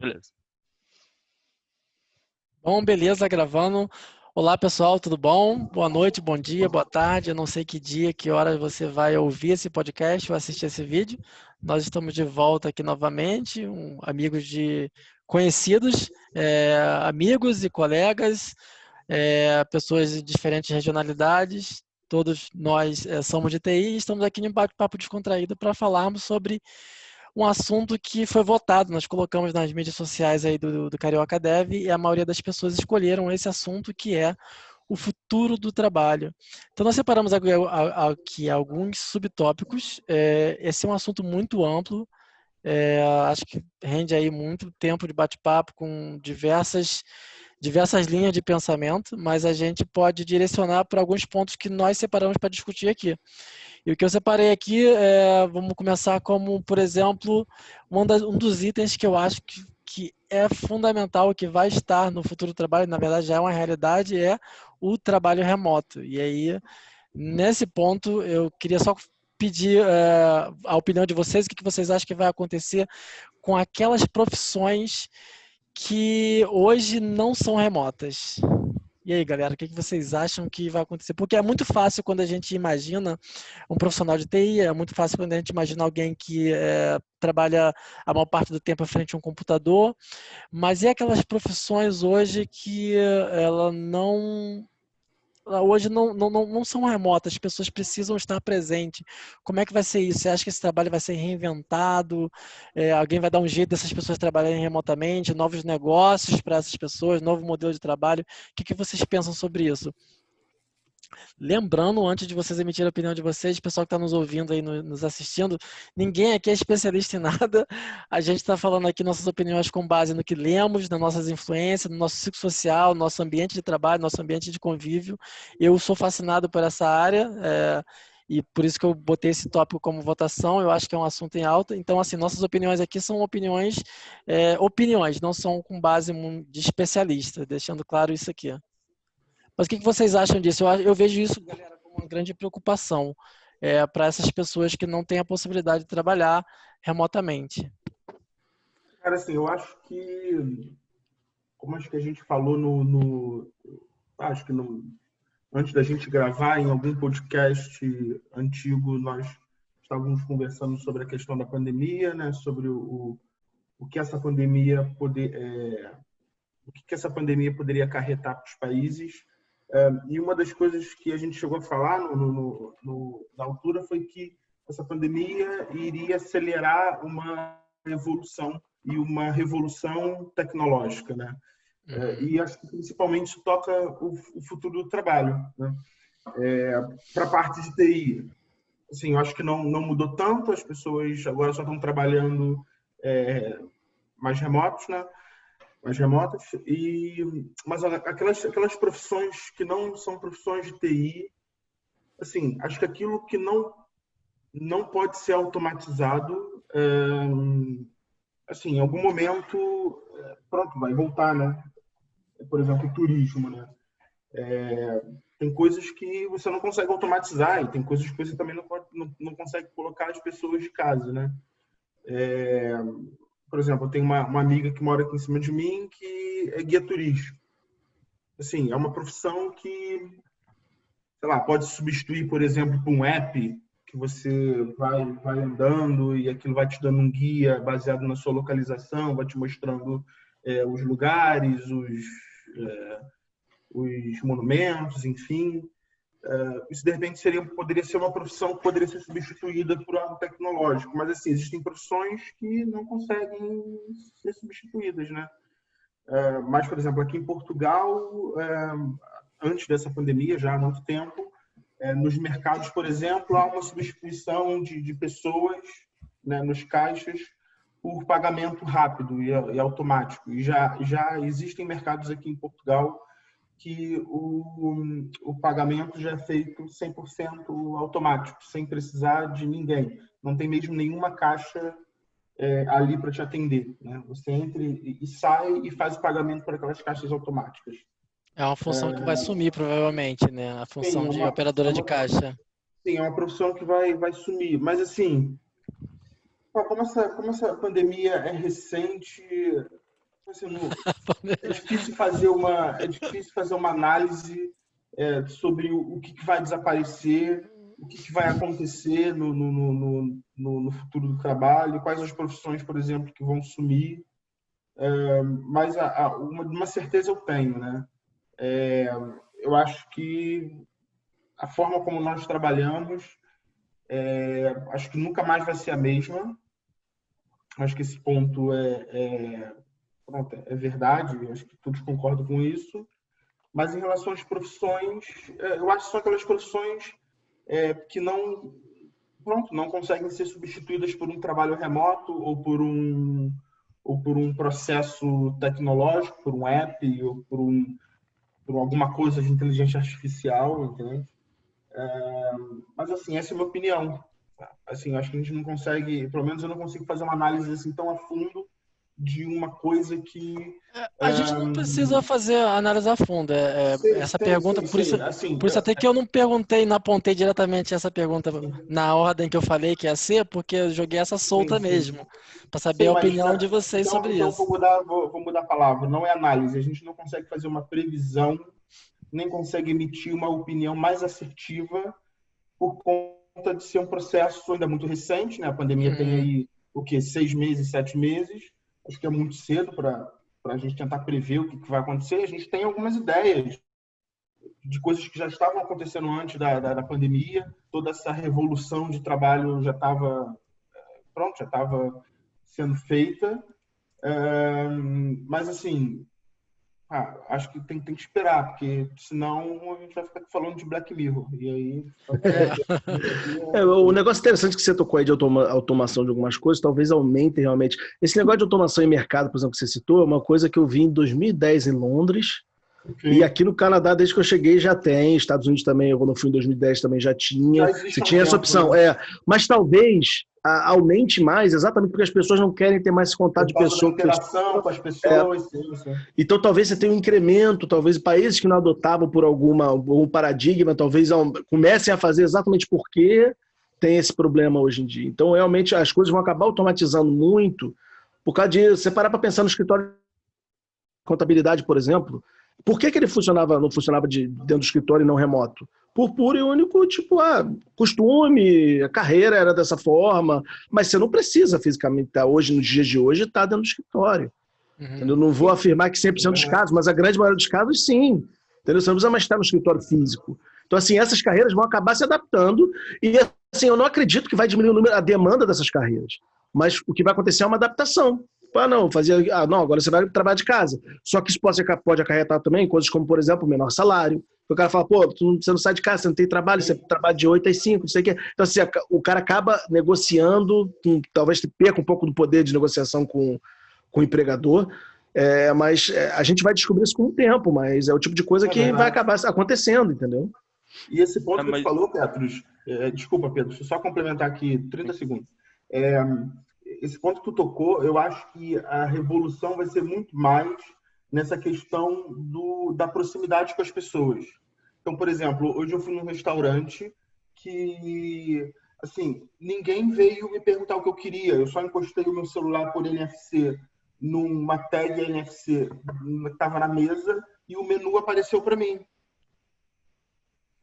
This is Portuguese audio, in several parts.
Beleza. Bom, beleza, gravando. Olá, pessoal, tudo bom? Boa noite, bom dia, boa tarde. Eu não sei que dia, que hora você vai ouvir esse podcast ou assistir esse vídeo. Nós estamos de volta aqui novamente, amigos de conhecidos, amigos e colegas, pessoas de diferentes regionalidades. Todos nós somos de TI e estamos aqui em um bate-papo descontraído para falarmos sobre um assunto que foi votado. Nós colocamos nas mídias sociais aí do Carioca Dev e a maioria das pessoas escolheram esse assunto, que é o futuro do trabalho. Então nós separamos aqui alguns subtópicos. Esse é um assunto muito amplo. Acho que rende aí muito tempo de bate-papo com diversas linhas de pensamento, mas a gente pode direcionar para alguns pontos que nós separamos para discutir aqui. E o que eu separei aqui, vamos começar como, por exemplo, um dos itens que eu acho que é fundamental, que vai estar no futuro do trabalho, na verdade já é uma realidade, é o trabalho remoto. E aí, nesse ponto, eu queria só pedir a opinião de vocês, o que vocês acham que vai acontecer com aquelas profissões que hoje não são remotas. E aí, galera, o que vocês acham que vai acontecer? Porque é muito fácil quando a gente imagina um profissional de TI, é muito fácil quando a gente imagina alguém que trabalha a maior parte do tempo à frente de um computador, mas e aquelas profissões hoje que hoje não são remotas, as pessoas precisam estar presentes. Como é que vai ser isso? Você acha que esse trabalho vai ser reinventado? Alguém vai dar um jeito dessas pessoas trabalharem remotamente? Novos negócios para essas pessoas? Novo modelo de trabalho? O que vocês pensam sobre isso? Lembrando, antes de vocês emitirem a opinião de vocês, pessoal que está nos ouvindo aí, nos assistindo, ninguém aqui é especialista em nada. A gente está falando aqui nossas opiniões com base no que lemos, nas nossas influências, no nosso ciclo social, no nosso ambiente de trabalho, nosso ambiente de convívio. Eu sou fascinado por essa área, e por isso que eu botei esse tópico como votação. Eu acho que é um assunto em alta. Então, assim, nossas opiniões aqui são opiniões, não são com base de especialista, deixando claro isso aqui. Mas o que vocês acham disso? Eu vejo isso, galera, como uma grande preocupação para essas pessoas que não têm a possibilidade de trabalhar remotamente. Cara, assim, eu acho que, como acho que a gente falou acho que antes da gente gravar em algum podcast antigo, nós estávamos conversando sobre a questão da pandemia, né? Sobre o que essa pandemia o que essa pandemia poderia acarretar para os países. E uma das coisas que a gente chegou a falar na altura foi que essa pandemia iria acelerar uma evolução e uma revolução tecnológica, né? E acho que principalmente isso toca o futuro do trabalho, né? Para a parte de TI, assim, eu acho que não mudou tanto, as pessoas agora só estão trabalhando mais remotos, né? Mais remotas, mas aquelas profissões que não são profissões de TI, assim, acho que aquilo que não pode ser automatizado, assim, em algum momento, pronto, vai voltar, né? Por exemplo, o turismo, né? Tem coisas que você não consegue automatizar e tem coisas que você também não consegue colocar as pessoas de casa, né? Por exemplo, eu tenho uma amiga que mora aqui em cima de mim que é guia turístico. Assim, é uma profissão que, sei lá, pode substituir, por exemplo, por um app que você vai andando e aquilo vai te dando um guia baseado na sua localização, vai te mostrando os lugares, os monumentos, enfim. Isso, de repente, poderia ser uma profissão que poderia ser substituída por algo tecnológico. Mas, assim, existem profissões que não conseguem ser substituídas, né? Mas, por exemplo, aqui em Portugal, antes dessa pandemia, já há muito tempo, nos mercados, por exemplo, há uma substituição de pessoas, né, nos caixas por pagamento rápido e automático. E já existem mercados aqui em Portugal que o pagamento já é feito 100% automático, sem precisar de ninguém. Não tem mesmo nenhuma caixa ali para te atender, né? Você entra e sai e faz o pagamento para aquelas caixas automáticas. É uma função que vai sumir, provavelmente, né? A função de operadora de caixa. Sim, é uma profissão que vai sumir. Mas, assim, como essa pandemia é recente, Assim, é difícil fazer uma análise sobre o que vai desaparecer, o que vai acontecer no futuro do trabalho, quais as profissões, por exemplo, que vão sumir. Mas uma certeza eu tenho, né? Eu acho que a forma como nós trabalhamos, acho que nunca mais vai ser a mesma. Acho que esse ponto pronto, é verdade, acho que todos concordam com isso. Mas em relação às profissões, eu acho que são aquelas profissões que não conseguem ser substituídas por um trabalho remoto ou por um processo tecnológico, por um app ou por alguma coisa de inteligência artificial, entende? Mas assim, essa é a minha opinião. Assim, acho que a gente não consegue, pelo menos eu não consigo fazer uma análise assim tão a fundo de uma coisa que A gente não precisa analisar a fundo. Essa pergunta, por isso, sei, assim, por isso até que eu não perguntei, não apontei diretamente essa pergunta na ordem que eu falei que ia ser, porque eu joguei essa solta sim. mesmo, para saber Sim, a mas opinião de vocês sobre então isso. vou mudar a palavra. Não é análise. A gente não consegue fazer uma previsão, nem consegue emitir uma opinião mais assertiva por conta de ser um processo ainda muito recente, né? A pandemia tem Uhum. aí o quê? 6 meses, 7 meses. Acho que é muito cedo para a gente tentar prever o que vai acontecer. A gente tem algumas ideias de coisas que já estavam acontecendo antes da pandemia. Toda essa revolução de trabalho já estava pronto, já estava sendo feita. Mas assim, acho que tem que esperar, porque senão a gente vai ficar falando de Black Mirror. E aí, O negócio interessante que você tocou aí de automação de algumas coisas, talvez aumente realmente. Esse negócio de automação em mercado, por exemplo, que você citou, é uma coisa que eu vi em 2010 em Londres. E aqui no Canadá, desde que eu cheguei, já tem. Estados Unidos também, quando eu fui em 2010, também já tinha. existe Você há um tinha essa tempo, opção. né? Mas talvez aumente mais, exatamente porque as pessoas não querem ter mais esse contato Por de causa da pessoa com interação pessoa. com as pessoas. Sim. Então, talvez você tenha um incremento, talvez países que não adotavam por algum paradigma, talvez comecem a fazer exatamente porque tem esse problema hoje em dia. Então, realmente, as coisas vão acabar automatizando muito por causa disso. Você parar para pensar no escritório de contabilidade, por exemplo, por que ele não funcionava dentro do escritório e não remoto? Por puro e único, tipo, costume, a carreira era dessa forma, mas você não precisa fisicamente estar hoje, nos dias de hoje, estar dentro do escritório. Uhum. Eu não vou afirmar que 100% dos casos, mas a grande maioria dos casos, sim. Entendeu? Você não precisa mais estar no escritório físico. Então, assim, essas carreiras vão acabar se adaptando e, assim, eu não acredito que vai diminuir a demanda dessas carreiras. Mas o que vai acontecer é uma adaptação. Não, agora você vai trabalhar de casa. Só que isso pode acarretar também coisas como, por exemplo, menor salário. O cara fala, você não sai de casa, você não tem trabalho, você trabalha de 8 às 5, não sei o quê. Então, assim, o cara acaba negociando, talvez perca um pouco do poder de negociação com o empregador, mas a gente vai descobrir isso com o tempo, mas é o tipo de coisa que vai acabar acontecendo, entendeu? E esse ponto que tu falou, Petros, desculpa, Pedro, deixa eu só complementar aqui 30 segundos. Esse ponto que tu tocou, eu acho que a revolução vai ser muito mais nessa questão da proximidade com as pessoas. Então, por exemplo, hoje eu fui num restaurante que, assim, ninguém veio me perguntar o que eu queria. Eu só encostei o meu celular por NFC numa tag NFC que estava na mesa e o menu apareceu para mim.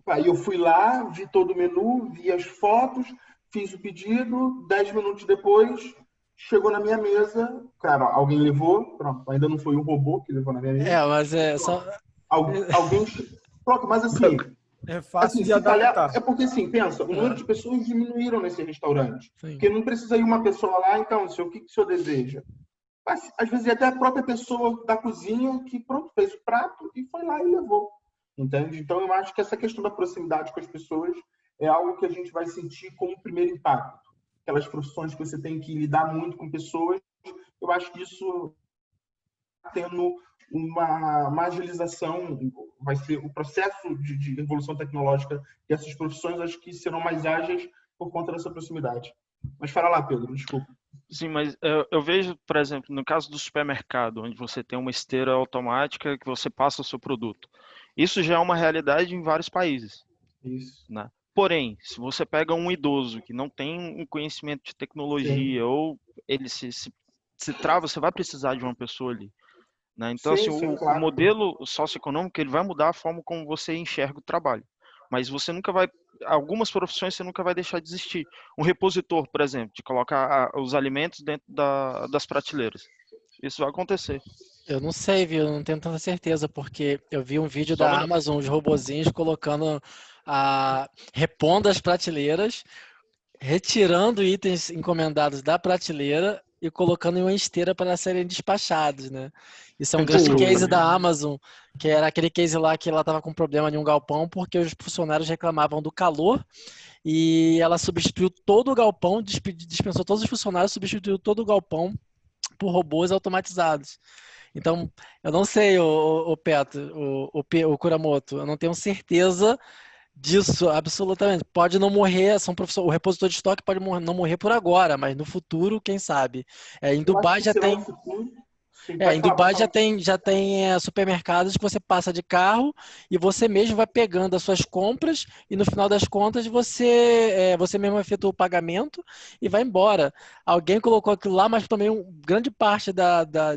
Aí eu fui lá, vi todo o menu, vi as fotos, fiz o pedido, 10 minutos depois, chegou na minha mesa. Cara, alguém levou, pronto, ainda não foi um robô que levou na minha mesa. Mas é só... Alguém... Pronto, mas assim... É fácil assim, de adaptar. É porque, assim, pensa, o número de pessoas diminuíram nesse restaurante. Sim. Porque não precisa ir uma pessoa lá, então, o que o senhor deseja? Mas, às vezes, até a própria pessoa da cozinha que, pronto, fez o prato e foi lá e levou. Entende? Então, eu acho que essa questão da proximidade com as pessoas é algo que a gente vai sentir como primeiro impacto. Aquelas profissões que você tem que lidar muito com pessoas, eu acho que isso tendo uma agilização, vai ser o processo de evolução tecnológica dessas profissões, acho que serão mais ágeis por conta dessa proximidade. Mas fala lá, Pedro, desculpa. Sim, mas eu vejo, por exemplo, no caso do supermercado, onde você tem uma esteira automática que você passa o seu produto. Isso já é uma realidade em vários países. Isso. Né? Porém, se você pega um idoso que não tem um conhecimento de tecnologia, ou ele se trava, você vai precisar de uma pessoa ali. né? Então, Sim, assim, sim, o claro. modelo socioeconômico, ele vai mudar a forma como você enxerga o trabalho. Mas você nunca vai... Algumas profissões você nunca vai deixar de existir. Um repositor, por exemplo, de colocar os alimentos dentro das prateleiras. Isso vai acontecer. Eu não sei, viu? Eu não tenho tanta certeza, porque eu vi um vídeo Só um da minuto. Amazon, os robozinhos colocando repondo as prateleiras, retirando itens encomendados da prateleira e colocando em uma esteira para serem despachados, né? Isso é um grande Pô, case da Amazon, que era aquele case lá que ela estava com problema em um galpão porque os funcionários reclamavam do calor e ela substituiu todo o galpão, dispensou todos os funcionários, substituiu todo o galpão por robôs automatizados. Então, eu não sei, o Peto, o Kuramoto, eu não tenho certeza disso, absolutamente. Pode não morrer, o repositor de estoque pode não morrer por agora, mas no futuro, quem sabe? Em Eu acho Dubai que já será tem. o futuro. Sim, Em pode falar, pode Dubai já falar. tem, supermercados que você passa de carro e você mesmo vai pegando as suas compras e no final das contas você mesmo efetua o pagamento e vai embora. Alguém colocou aquilo lá, mas também grande parte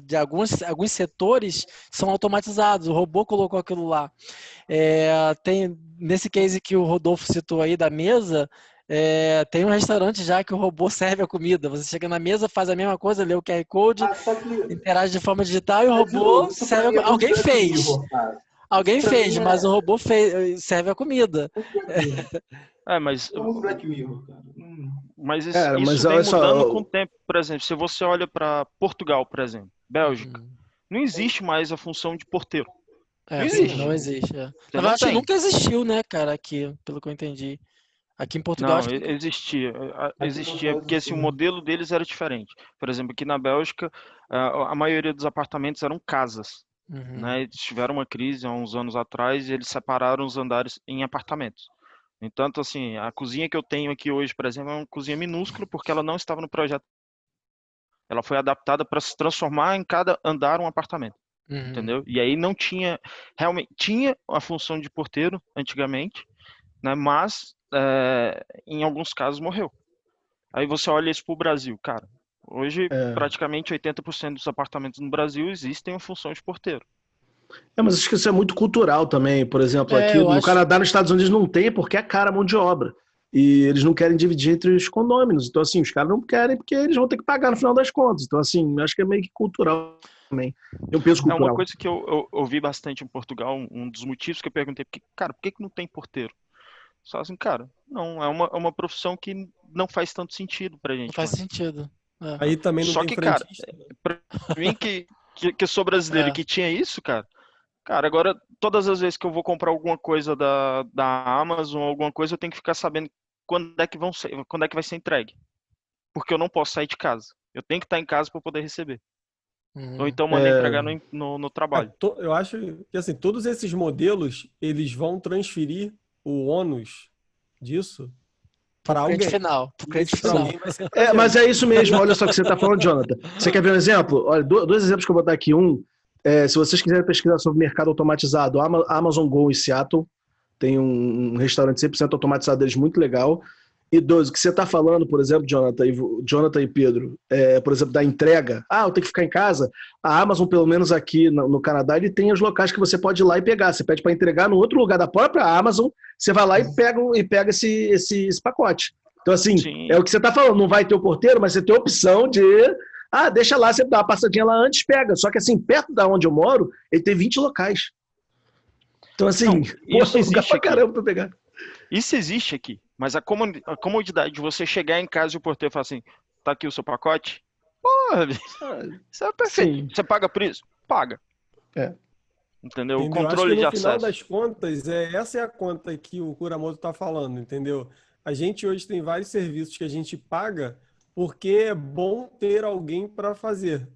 de alguns setores são automatizados. O robô colocou aquilo lá. Tem nesse case que o Rodolfo citou aí da mesa. Tem um restaurante já que o robô serve a comida. Você chega na mesa, faz a mesma coisa, lê o QR Code, Só que, interage de forma digital e o robô isso pra mim serve. é muito Alguém Black fez. Mirror, cara. Isso Alguém pra mim fez, mas é o robô serve a comida. muito Black Mirror. Mas, É muito Black Mirror, cara. mas cara, isso mas vem olha mudando com só, o tempo. Por exemplo, se você olha para Portugal, por exemplo, Bélgica, Uhum. não existe mais a função de porteiro. Não Sim, existe. não existe. Você Na não verdade, acho que tem. nunca existiu, né, cara, aqui, pelo que eu entendi. Aqui em Portugal, Não, acho que nunca. existia. Aqui em Existia Portugal porque assim, o existia. modelo deles era diferente. Por exemplo, aqui na Bélgica, a maioria dos apartamentos eram casas. Uhum. Né? Eles tiveram uma crise há uns anos atrás e eles separaram os andares em apartamentos. No entanto, assim, a cozinha que eu tenho aqui hoje, por exemplo, é uma cozinha minúscula porque ela não estava no projeto. Ela foi adaptada para se transformar em cada andar um apartamento, Uhum. entendeu? E aí não tinha, realmente, tinha a função de porteiro antigamente, né? Mas em alguns casos morreu. Aí você olha isso para o Brasil, cara. Hoje, é, praticamente 80% dos apartamentos no Brasil existem a função de porteiro. mas acho que isso é muito cultural também. Por exemplo, aqui Eu no acho. Canadá, nos Estados Unidos não tem porque é cara a mão de obra. E eles não querem dividir entre os condôminos. Então, assim, os caras não querem porque eles vão ter que pagar no final das contas. Então, assim, acho que é meio que cultural também. Tem um peso É uma cultural. coisa que eu ouvi bastante em Portugal, um dos motivos que eu perguntei, cara, por que não tem porteiro? Só assim, cara, não, é uma profissão que não faz tanto sentido pra Não gente faz mais. sentido. Aí também não Só tem que, cara, frentista. pra mim que sou brasileiro e É. que tinha isso, cara, agora todas as vezes que eu vou comprar alguma coisa da Amazon, alguma coisa, eu tenho que ficar sabendo quando é que vai ser entregue. Porque eu não posso sair de casa. Eu tenho que estar em casa para poder receber. Ou Uhum. então mandar entregar no trabalho. Eu acho que assim, todos esses modelos, eles vão transferir o ônus disso para Pro cliente alguém. final. Pro E esse cliente para final. alguém vai ser pra Mas gente. é isso mesmo. Olha só o que você está falando, Jonathan. Você quer ver um exemplo? Olha, dois exemplos que eu vou dar aqui. Se vocês quiserem pesquisar sobre mercado automatizado, a Amazon Go em Seattle tem um restaurante 100% automatizado deles muito legal. E dois, o que você está falando, por exemplo, Jonathan e Pedro, por exemplo, da entrega. Eu tenho que ficar em casa. A Amazon, pelo menos aqui no Canadá, ele tem os locais que você pode ir lá e pegar. Você pede para entregar no outro lugar da própria Amazon, você vai lá e pega esse pacote. Então, assim, Sim. é o que você está falando. Não vai ter o porteiro, mas você tem a opção de... deixa lá, você dá uma passadinha lá antes, pega. Só que, assim, perto da onde eu moro, ele tem 20 locais. Então, assim, Não, isso é lugar existe pra aqui. caramba pra pegar. Isso existe aqui. Mas a comodidade de você chegar em casa e o porteiro falar assim, tá aqui o seu pacote? Porra, isso é perfeito. Sim. Você paga por isso? Paga. É. Entendeu? O Entendeu? Acho que controle de no final acesso. das contas, essa é a conta que o Kuramoto está falando, entendeu? A gente hoje tem vários serviços que a gente paga porque é bom ter alguém para fazer.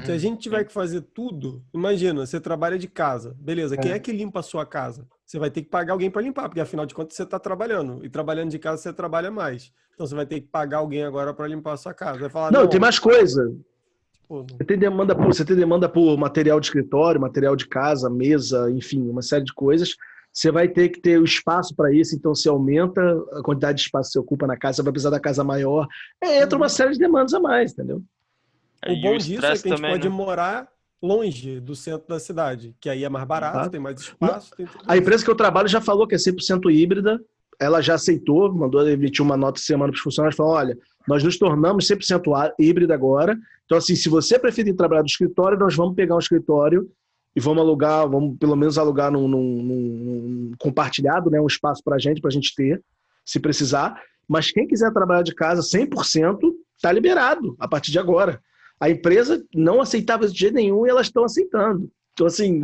Se a gente tiver que fazer tudo, imagina, você trabalha de casa, beleza, quem é que limpa a sua casa? Você vai ter que pagar alguém para limpar, porque afinal de contas você está trabalhando, e trabalhando de casa você trabalha mais. Então você vai ter que pagar alguém agora para limpar a sua casa. Vai falar, Não, tem mais coisa. pô, Você tem demanda por material de escritório, material de casa, mesa, enfim, uma série de coisas. Você vai ter que ter o espaço para isso, então você aumenta a quantidade de espaço que você ocupa na casa, você vai precisar da casa maior. Entra uma série de demandas a mais, entendeu? o E o bom disso é estresse que a gente também, pode né? morar longe do centro da cidade, que aí é mais barato, tem mais espaço. Tem tudo A isso. empresa que eu trabalho já falou que é 100% híbrida, ela já aceitou, mandou emitir uma nota semana para os funcionários, falou, olha, nós nos tornamos 100% híbrida agora, então assim, se você preferir trabalhar do escritório, nós vamos pegar um escritório e vamos alugar, vamos pelo menos alugar num compartilhado, né, um espaço para a gente ter, se precisar, mas quem quiser trabalhar de casa 100% está liberado a partir de agora. A empresa não aceitava isso de jeito nenhum e elas estão aceitando. Então assim,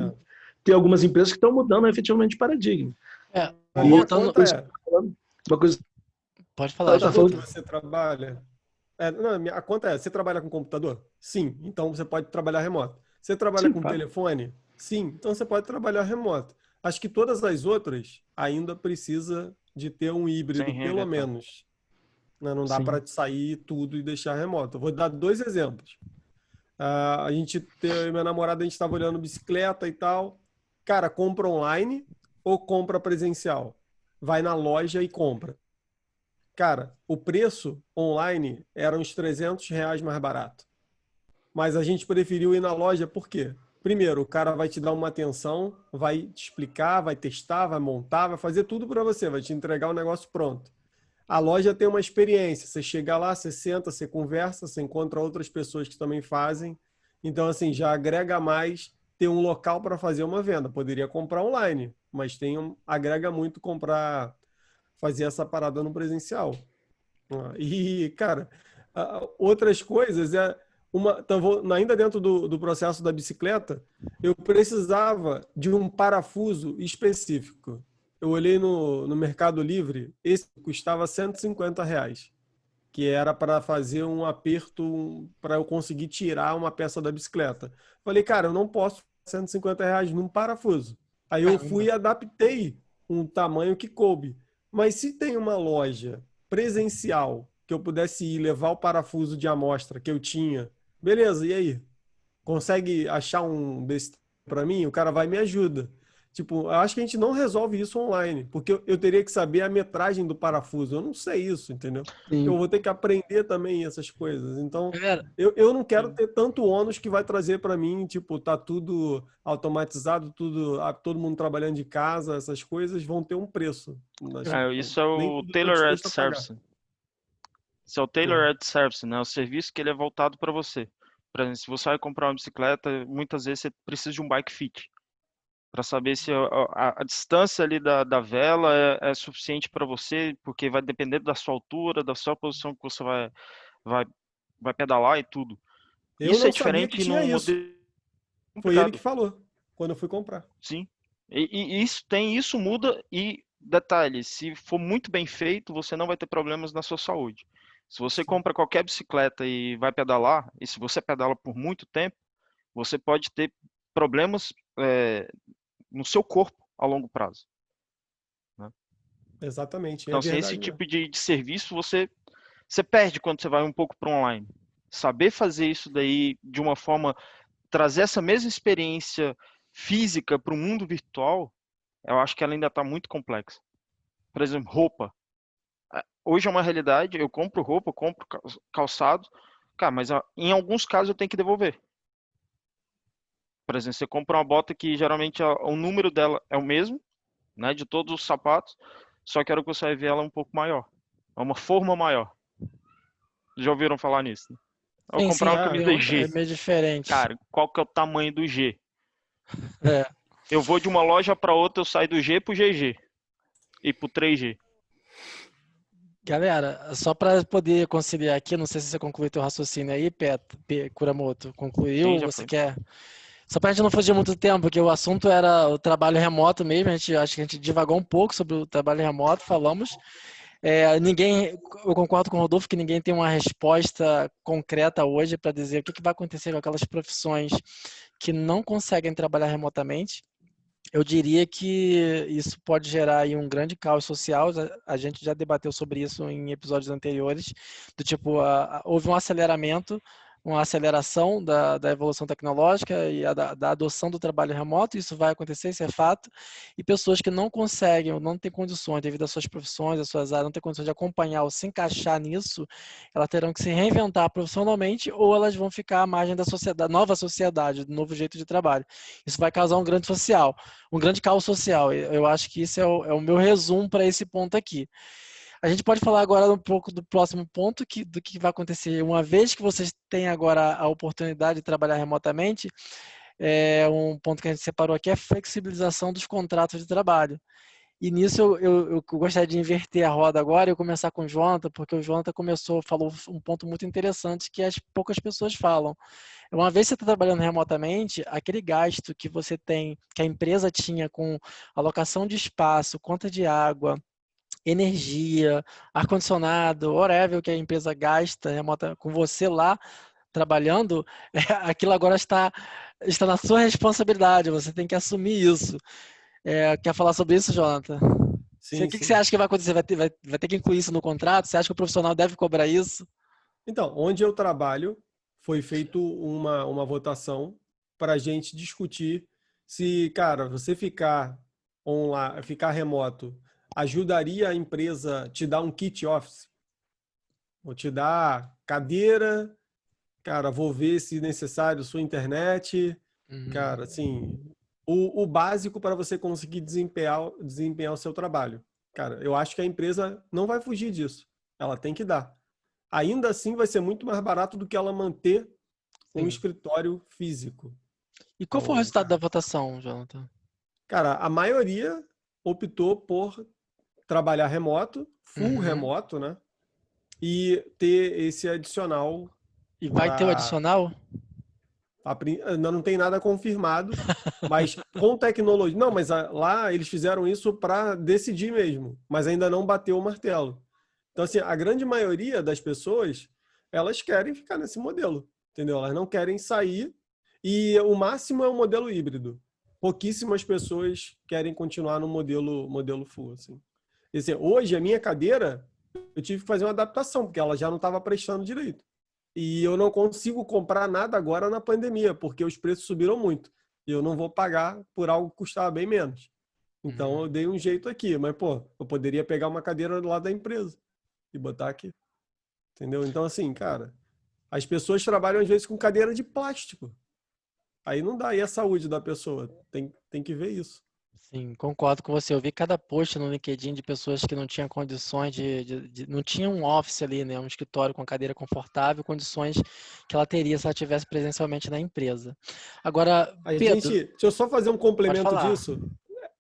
tem algumas empresas que estão mudando efetivamente o paradigma. Voltando... Uma coisa... Pode falar. Tá falando que você trabalha... a conta é, você trabalha com computador? Sim, então você pode trabalhar remoto. Você trabalha com telefone? Sim, então você pode trabalhar remoto. Acho que todas as outras ainda precisa de ter um híbrido, pelo menos. Não dá para sair tudo e deixar remoto. Eu vou dar 2 exemplos. A gente, eu e minha namorada, a gente estava olhando bicicleta e tal. Cara, compra online ou compra presencial? Vai na loja e compra. Cara, o preço online era uns R$300 mais barato. Mas a gente preferiu ir na loja por quê? Primeiro, o cara vai te dar uma atenção, vai te explicar, vai testar, vai montar, vai fazer tudo para você, vai te entregar o negócio pronto. A loja tem uma experiência, você chega lá, você senta, você conversa, você encontra outras pessoas que também fazem. Então, assim, já agrega mais ter um local para fazer uma venda. Poderia comprar online, mas agrega muito fazer essa parada no presencial. E, cara, outras coisas ainda dentro do processo da bicicleta, eu precisava de um parafuso específico. Eu olhei no Mercado Livre, esse custava R$150, que era para fazer um aperto para eu conseguir tirar uma peça da bicicleta. Falei, cara, eu não posso R$150 num parafuso. Aí eu fui e adaptei um tamanho que coube. Mas se tem uma loja presencial que eu pudesse ir levar o parafuso de amostra que eu tinha, beleza, e aí? Consegue achar um desse para mim? O cara vai e me ajuda. Tipo, eu acho que a gente não resolve isso online, porque eu teria que saber a metragem do parafuso. Eu não sei isso, entendeu? Sim. Eu vou ter que aprender também essas coisas. Então, eu não quero ter tanto ônus que vai trazer para mim, tipo, tá tudo automatizado, todo mundo trabalhando de casa, essas coisas vão ter um preço. Isso é o Tailored Service. Isso é o Tailored Service, né? O serviço que ele é voltado para você. Por exemplo, se você vai comprar uma bicicleta, muitas vezes você precisa de um bike fit para saber se a distância ali da vela é suficiente para você, porque vai depender da sua altura, da sua posição que você vai pedalar e tudo. Isso é diferente no modelo. Foi ele que falou quando eu fui comprar. Sim. E isso muda e detalhe, se for muito bem feito, você não vai ter problemas na sua saúde. Se você compra qualquer bicicleta e vai pedalar, e se você pedala por muito tempo, você pode ter problemas no seu corpo a longo prazo. Né? Exatamente. Então, esse tipo de serviço você perde quando você vai um pouco para online. Saber fazer isso daí de uma forma, trazer essa mesma experiência física para o mundo virtual, eu acho que ela ainda está muito complexa. Por exemplo, roupa. Hoje é uma realidade, eu compro roupa, eu compro calçado, cara, mas em alguns casos eu tenho que devolver. Por exemplo, você compra uma bota que geralmente o número dela é o mesmo, né, de todos os sapatos, só que era que você vai ver ela um pouco maior. É uma forma maior. Já ouviram falar nisso? Né? Eu vou comprar uma camisa G. É meio diferente. Cara, qual que é o tamanho do G? Eu vou de uma loja para outra, eu saio do G pro GG e pro 3G. Galera, só para poder conciliar aqui, não sei se você concluiu teu raciocínio aí, Kuramoto. Concluiu? Sim, você quer? Só para a gente não fugir muito tempo, porque o assunto era o trabalho remoto mesmo. Acho que a gente divagou um pouco sobre o trabalho remoto, falamos. Eu concordo com o Rodolfo que ninguém tem uma resposta concreta hoje para dizer o que vai acontecer com aquelas profissões que não conseguem trabalhar remotamente. Eu diria que isso pode gerar aí um grande caos social. A gente já debateu sobre isso em episódios anteriores, do tipo, houve um aceleramento uma aceleração da evolução tecnológica e da adoção do trabalho remoto, isso vai acontecer, isso é fato, e pessoas que não conseguem ou não têm condições, devido às suas profissões, às suas áreas, não têm condições de acompanhar ou se encaixar nisso, elas terão que se reinventar profissionalmente ou elas vão ficar à margem da sociedade, nova sociedade, do novo jeito de trabalho. Isso vai causar um grande caos social. Eu acho que isso é o meu resumo para esse ponto aqui. A gente pode falar agora um pouco do próximo ponto, do que vai acontecer uma vez que vocês têm agora a oportunidade de trabalhar remotamente. Um ponto que a gente separou aqui é a flexibilização dos contratos de trabalho. E nisso eu gostaria de inverter a roda agora e começar com o Jonathan, porque o Jonathan falou um ponto muito interessante que as poucas pessoas falam. Uma vez que você está trabalhando remotamente, aquele gasto que você tem, que a empresa tinha com alocação de espaço, conta de água, energia, ar-condicionado, whatever que a empresa gasta remota com você lá trabalhando, aquilo agora está na sua responsabilidade, você tem que assumir isso. Quer falar sobre isso, Jonathan? Sim, O que você acha que vai acontecer? Vai ter que incluir isso no contrato? Você acha que o profissional deve cobrar isso? Então, onde eu trabalho, foi feita uma votação para a gente discutir se, cara, você ficar online, ficar remoto, ajudaria a empresa te dar um kit office? Vou te dar cadeira, cara, vou ver se necessário sua internet, cara, assim, o básico para você conseguir desempenhar o seu trabalho. Cara, eu acho que a empresa não vai fugir disso. Ela tem que dar. Ainda assim, vai ser muito mais barato do que ela manter um escritório físico. E qual foi o resultado da votação, Jonathan? Cara, a maioria optou por trabalhar remoto, full remoto, né? E ter esse adicional. E vai ter o adicional? Ainda não tem nada confirmado, mas com tecnologia. Não, mas lá eles fizeram isso para decidir mesmo, mas ainda não bateu o martelo. Então, assim, a grande maioria das pessoas, elas querem ficar nesse modelo, entendeu? Elas não querem sair e o máximo é o modelo híbrido. Pouquíssimas pessoas querem continuar no modelo full, assim. Quer dizer, hoje, a minha cadeira, eu tive que fazer uma adaptação, porque ela já não estava prestando direito. E eu não consigo comprar nada agora na pandemia, porque os preços subiram muito. E eu não vou pagar por algo que custava bem menos. Então, eu dei um jeito aqui. Mas, pô, eu poderia pegar uma cadeira lá da empresa e botar aqui. Entendeu? Então, assim, cara, as pessoas trabalham às vezes com cadeira de plástico. Aí não dá. E a saúde da pessoa? Tem que ver isso. Sim, concordo com você. Eu vi cada post no LinkedIn de pessoas que não tinham condições não tinham um office ali, né? Um escritório com cadeira confortável, condições que ela teria se ela estivesse presencialmente na empresa. Agora, Pedro, deixa eu só fazer um complemento disso.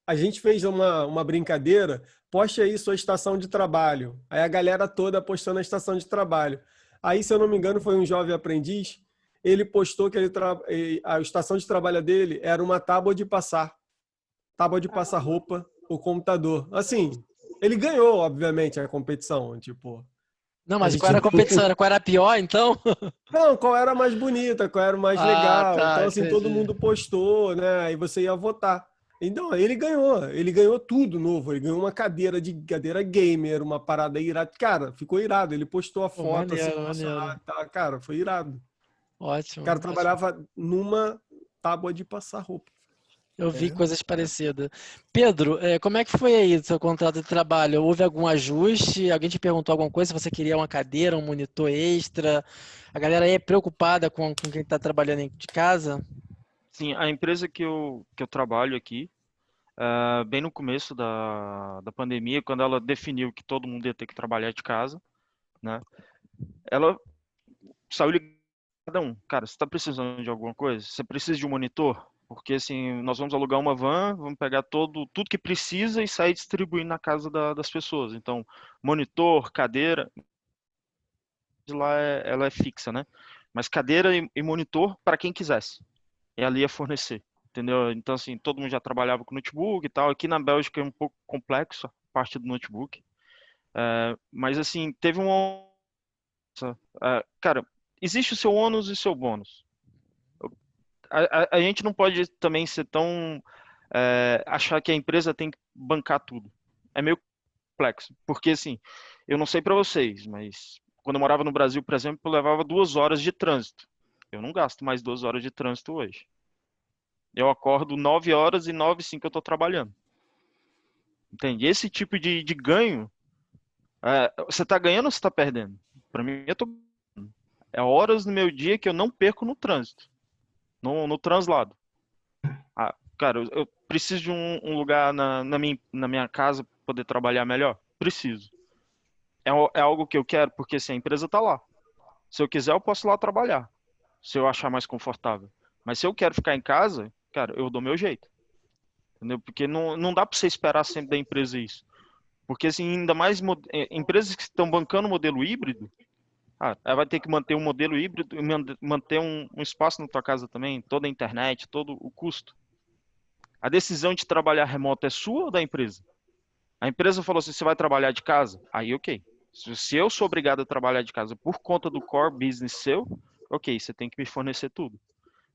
A gente fez uma brincadeira, poste aí sua estação de trabalho. Aí a galera toda postando a estação de trabalho. Aí, se eu não me engano, foi um jovem aprendiz, ele postou que a estação de trabalho dele era uma tábua de passar roupa, o computador. Assim, ele ganhou, obviamente, a competição, tipo... Não, mas qual era a competição? Qual era a pior, então? Não, qual era a mais bonita, qual era o mais legal. Tá, então, assim, entendi. todo mundo postou, né? Aí você ia votar. Então, ele ganhou tudo novo. Ele ganhou uma cadeira gamer, uma parada irada. Cara, ficou irado. Ele postou a foto, maneiro, assim, maneiro. tá, cara, foi irado. Ótimo. O cara trabalhava numa tábua de passar roupa. Eu vi coisas parecidas. Pedro, como é que foi aí o seu contrato de trabalho? Houve algum ajuste? Alguém te perguntou alguma coisa? Se você queria uma cadeira, um monitor extra? A galera aí é preocupada com quem está trabalhando de casa? Sim, a empresa que eu trabalho aqui, bem no começo da pandemia, quando ela definiu que todo mundo ia ter que trabalhar de casa, né? Ela saiu ligando cada um. Cara, você está precisando de alguma coisa? Você precisa de um monitor? Porque assim, nós vamos alugar uma van, vamos pegar tudo que precisa e sair distribuindo na casa das pessoas. Então, monitor, cadeira, de lá ela é fixa, né? Mas cadeira e monitor para quem quisesse. E ali ia fornecer, entendeu? Então, assim, todo mundo já trabalhava com notebook e tal. Aqui na Bélgica é um pouco complexo a parte do notebook. Mas, assim, teve um... cara, existe o seu ônus e o seu bônus. A gente não pode também ser tão... achar que a empresa tem que bancar tudo. É meio complexo. Porque, assim, eu não sei para vocês, mas quando eu morava no Brasil, por exemplo, eu levava 2 horas de trânsito. Eu não gasto mais 12 horas de trânsito hoje. Eu acordo 9 horas e 9 e 5 eu estou trabalhando. Entende? Esse tipo de ganho, você está ganhando ou você está perdendo? Para mim, eu estou ganhando. É horas no meu dia que eu não perco no trânsito, no translado. Cara, eu preciso de um lugar na minha casa para poder trabalhar melhor? Preciso. É algo que eu quero, porque assim, a empresa está lá. Se eu quiser, eu posso ir lá trabalhar, se eu achar mais confortável. Mas se eu quero ficar em casa, cara, eu dou meu jeito. Entendeu? Porque não dá para você esperar sempre da empresa isso. Porque assim, ainda mais empresas que estão bancando o modelo híbrido, ela vai ter que manter um modelo híbrido e manter um espaço na tua casa também, toda a internet, todo o custo. A decisão de trabalhar remoto é sua ou da empresa? A empresa falou assim, você vai trabalhar de casa? Aí, ok. Se eu sou obrigado a trabalhar de casa por conta do core business seu, ok, você tem que me fornecer tudo.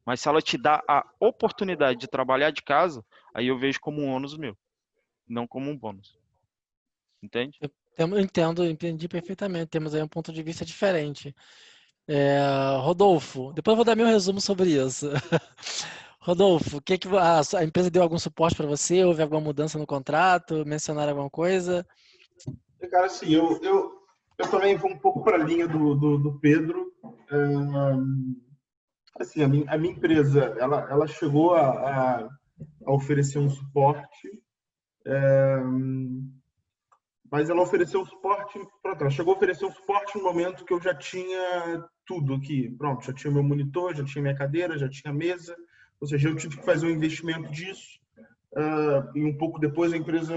Mas se ela te dá a oportunidade de trabalhar de casa, aí eu vejo como um ônus meu, não como um bônus. Entende? Entendi perfeitamente. Temos aí um ponto de vista diferente. Rodolfo, depois eu vou dar meu resumo sobre isso. Rodolfo, a empresa deu algum suporte para você? Houve alguma mudança no contrato? Mencionaram alguma coisa? Cara, assim, eu também vou um pouco para a linha do Pedro. Assim, a minha empresa, ela chegou a oferecer um suporte, mas ela ofereceu um suporte, pronto, ela chegou a oferecer um suporte no momento que eu já tinha tudo aqui, pronto, já tinha meu monitor, já tinha minha cadeira, já tinha mesa, ou seja, eu tive que fazer um investimento disso, e um pouco depois a empresa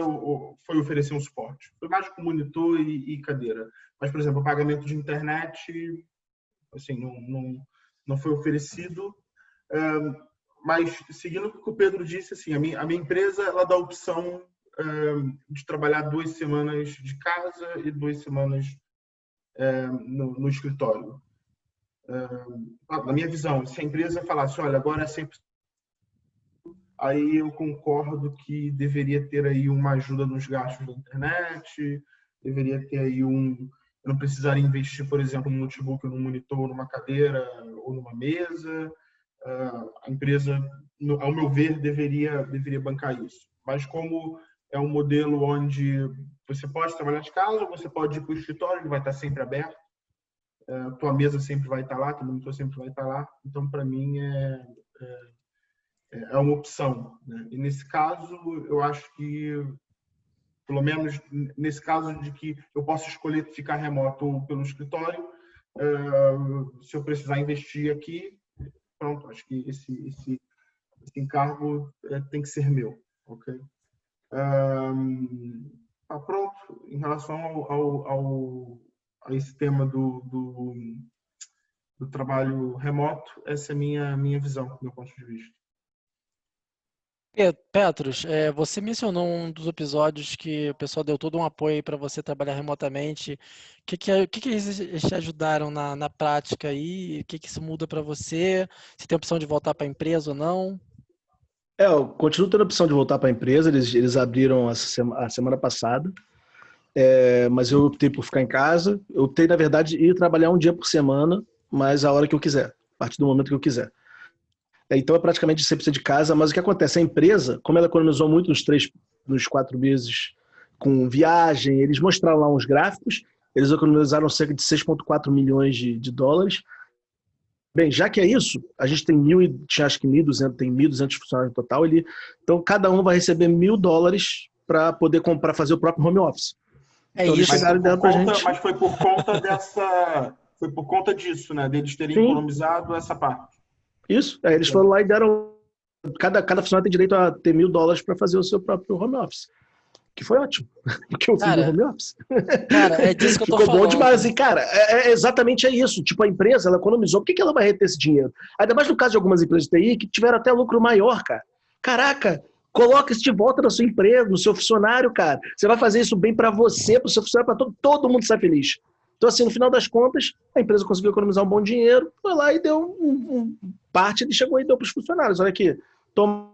foi oferecer um suporte. Foi mais com monitor e cadeira. Mas, por exemplo, o pagamento de internet, assim, não foi oferecido. Mas, seguindo o que o Pedro disse, assim, a minha empresa ela dá a opção de trabalhar 2 semanas de casa e 2 semanas no escritório. Na minha visão, se a empresa falasse, olha, agora é 100%, aí eu concordo que deveria ter aí uma ajuda nos gastos da internet, deveria ter aí eu não precisaria investir, por exemplo, num notebook, num monitor, numa cadeira ou numa mesa. A empresa, ao meu ver, deveria bancar isso. Mas como é um modelo onde você pode trabalhar de casa, você pode ir para o escritório, ele vai estar sempre aberto, tua mesa sempre vai estar lá, teu monitor sempre vai estar lá. Então, para mim, é uma opção, né? E nesse caso, eu acho que, pelo menos nesse caso de que eu posso escolher ficar remoto ou pelo escritório, se eu precisar investir aqui, pronto, acho que esse encargo tem que ser meu, ok? Pronto, em relação a esse tema do trabalho remoto, essa é a minha visão, do meu ponto de vista. Petros, você mencionou um dos episódios que o pessoal deu todo um apoio para você trabalhar remotamente. O que eles te ajudaram na prática aí? O que isso muda para você? Você tem a opção de voltar para a empresa ou não? Eu continuo tendo a opção de voltar para a empresa. Eles abriram a semana passada, mas eu optei por ficar em casa. Eu optei, na verdade, ir trabalhar um dia por semana, mas a hora que eu quiser, a partir do momento que eu quiser. Então é praticamente 100% de casa, mas o que acontece? A empresa, como ela economizou muito nos 4 meses com viagem, eles mostraram lá uns gráficos, eles economizaram cerca de 6,4 milhões de dólares. Bem, já que é isso, a gente tem acho que 1.200 funcionários no total, então cada um vai receber $1.000 para poder comprar, fazer o próprio home office. Então, isso. Mas foi por conta disso, né? Deles terem economizado essa parte. Isso, eles foram lá e deram. Cada funcionário tem direito a ter $1.000 para fazer o seu próprio home office. Que foi ótimo, porque eu fiz o home office. Cara, é disso que eu tô falando. Ficou bom demais. E, cara, exatamente isso. Tipo, a empresa, ela economizou. Por que ela vai reter esse dinheiro? Ainda mais no caso de algumas empresas de TI que tiveram até lucro maior, cara. Caraca, coloca isso de volta na sua empresa, no seu funcionário, cara. Você vai fazer isso bem para você, para o seu funcionário, para todo mundo sai feliz. Então, assim, no final das contas, a empresa conseguiu economizar um bom dinheiro, foi lá e deu parte, ele chegou e deu para os funcionários. Olha aqui, toma.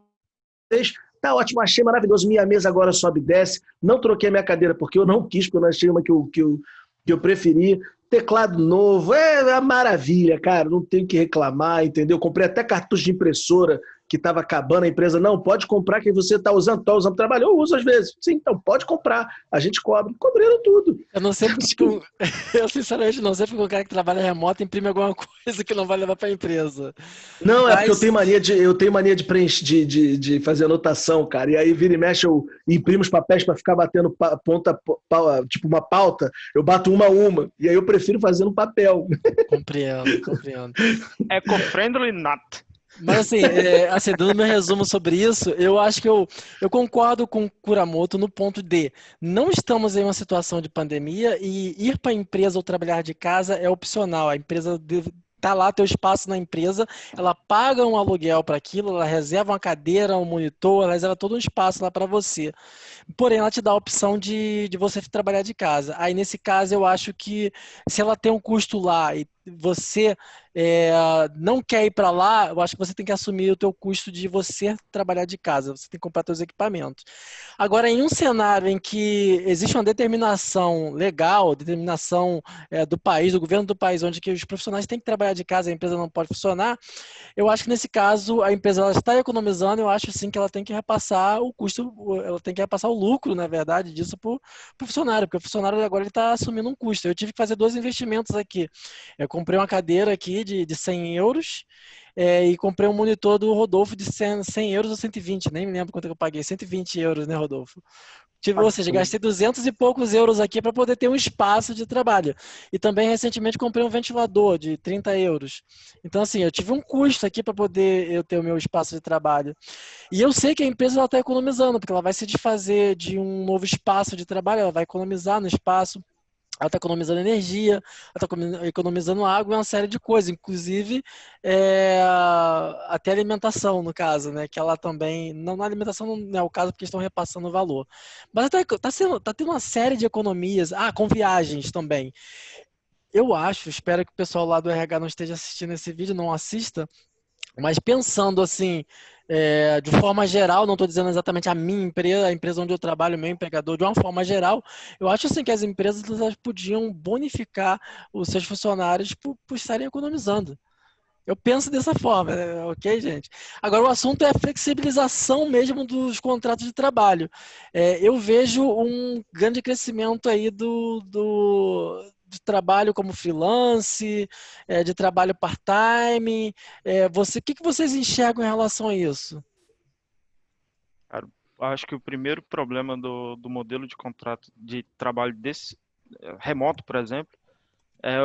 Tá ótimo, achei maravilhoso. Minha mesa agora sobe e desce. Não troquei a minha cadeira porque eu não quis, porque eu não achei uma que eu preferi. Teclado novo, é uma maravilha, cara, não tenho o que reclamar, entendeu? Comprei até cartucho de impressora que estava acabando, a empresa, não, pode comprar que você está usando, trabalhou, eu uso às vezes. Sim, então pode comprar, a gente cobra. Cobriram tudo. Eu não sei porque, eu sinceramente não sei porque o cara que trabalha remoto imprime alguma coisa que não vai levar para a empresa. Não, é porque Mas eu tenho mania de preencher, de fazer anotação, cara. E aí, vira e mexe, eu imprimo os papéis para ficar batendo tipo uma pauta, eu bato uma a uma. E aí eu prefiro fazer no papel. compreendo. Eco-friendly not. Mas assim, dando meu resumo sobre isso, eu acho que eu concordo com o Kuramoto no ponto de não estamos em uma situação de pandemia e ir para a empresa ou trabalhar de casa é opcional. A empresa tá lá, teu espaço na empresa, ela paga um aluguel para aquilo, ela reserva uma cadeira, um monitor, ela reserva todo um espaço lá para você. Porém, ela te dá a opção de você trabalhar de casa. Aí, nesse caso, eu acho que se ela tem um custo lá e você não quer ir para lá, eu acho que você tem que assumir o teu custo de você trabalhar de casa. Você tem que comprar seus equipamentos. Agora, em um cenário em que existe uma determinação legal, determinação do país, do governo do país, onde que os profissionais têm que trabalhar de casa, a empresa não pode funcionar, eu acho que nesse caso a empresa ela está economizando, eu acho sim que ela tem que repassar o custo, ela tem que repassar o lucro, na verdade, disso para o funcionário, porque o funcionário agora ele está assumindo um custo. Eu tive que fazer 2 investimentos aqui. Eu comprei uma cadeira aqui de 100 euros e comprei um monitor do Rodolfo de 100 euros ou 120, nem me lembro quanto que eu paguei, 120 euros, né, Rodolfo? Ou seja, gastei 200 e poucos euros aqui para poder ter um espaço de trabalho. E também, recentemente, comprei um ventilador de 30 euros. Então, assim, eu tive um custo aqui para poder eu ter o meu espaço de trabalho. E eu sei que a empresa está economizando, porque ela vai se desfazer de um novo espaço de trabalho, ela vai economizar no espaço. Ela está economizando energia, ela está economizando água e uma série de coisas, inclusive até alimentação, no caso, né? Que ela também. Não, na alimentação não é o caso porque estão repassando o valor. Mas está tendo uma série de economias. Ah, com viagens também. Eu acho, espero que o pessoal lá do RH não esteja assistindo esse vídeo, não assista, mas pensando assim, de forma geral, não estou dizendo exatamente a minha empresa, a empresa onde eu trabalho, o meu empregador, de uma forma geral, eu acho assim que as empresas elas podiam bonificar os seus funcionários por estarem economizando. Eu penso dessa forma, ok, gente? Agora, o assunto é a flexibilização mesmo dos contratos de trabalho. Eu vejo um grande crescimento aí de trabalho como freelance, de trabalho part-time. O que vocês enxergam em relação a isso? Cara, acho que o primeiro problema do modelo de contrato de trabalho desse remoto, por exemplo, é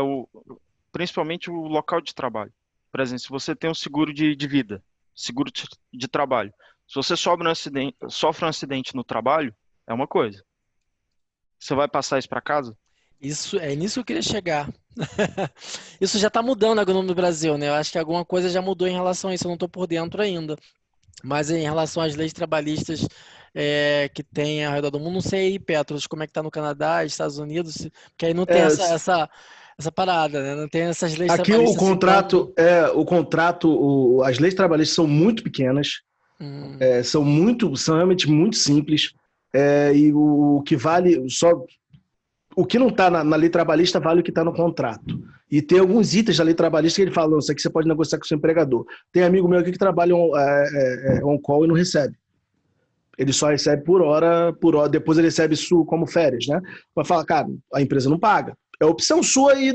principalmente o local de trabalho. Por exemplo, se você tem um seguro de vida, seguro de trabalho, se você sofre um acidente no trabalho, é uma coisa. Você vai passar isso para casa? Nisso que eu queria chegar. Isso já está mudando agora no Brasil, né? Eu acho que alguma coisa já mudou em relação a isso, eu não estou por dentro ainda. Mas em relação às leis trabalhistas que tem ao redor do mundo, não sei aí, Petros, como é que está no Canadá, Estados Unidos, porque aí não tem essa parada, né? Não tem essas leis Aqui trabalhistas. as leis trabalhistas são muito pequenas, são realmente muito simples, e o que vale o que não está na lei trabalhista vale o que está no contrato. E tem alguns itens da lei trabalhista que ele fala, isso aqui você pode negociar com o seu empregador. Tem amigo meu aqui que trabalha on-call e não recebe. Ele só recebe por hora, depois ele recebe isso como férias, né? Vai falar, cara, a empresa não paga. É opção sua e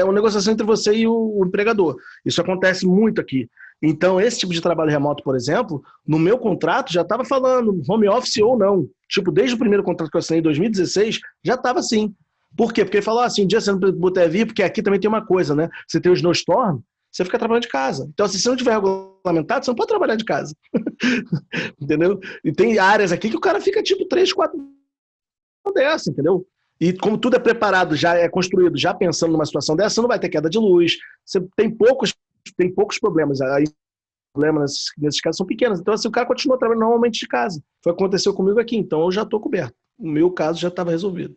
uma negociação entre você e o empregador. Isso acontece muito aqui. Então, esse tipo de trabalho remoto, por exemplo, no meu contrato já estava falando home office ou não. Tipo, desde o primeiro contrato que eu assinei em 2016, já estava assim. Por quê? Porque ele falou assim, um dia você não puder vir, porque aqui também tem uma coisa, né? Você tem o snowstorm, você fica trabalhando de casa. Então, se você não tiver regulamentado, você não pode trabalhar de casa. Entendeu? E tem áreas aqui que o cara fica tipo 3, 4 dessa, entendeu? E como tudo é preparado, já é construído, já pensando numa situação dessa, você não vai ter queda de luz, você tem poucos problemas. Aí problemas nesses casos são pequenos. Então, assim, o cara continua trabalhando normalmente de casa. Foi o que aconteceu comigo aqui, então eu já estou coberto. O meu caso já estava resolvido.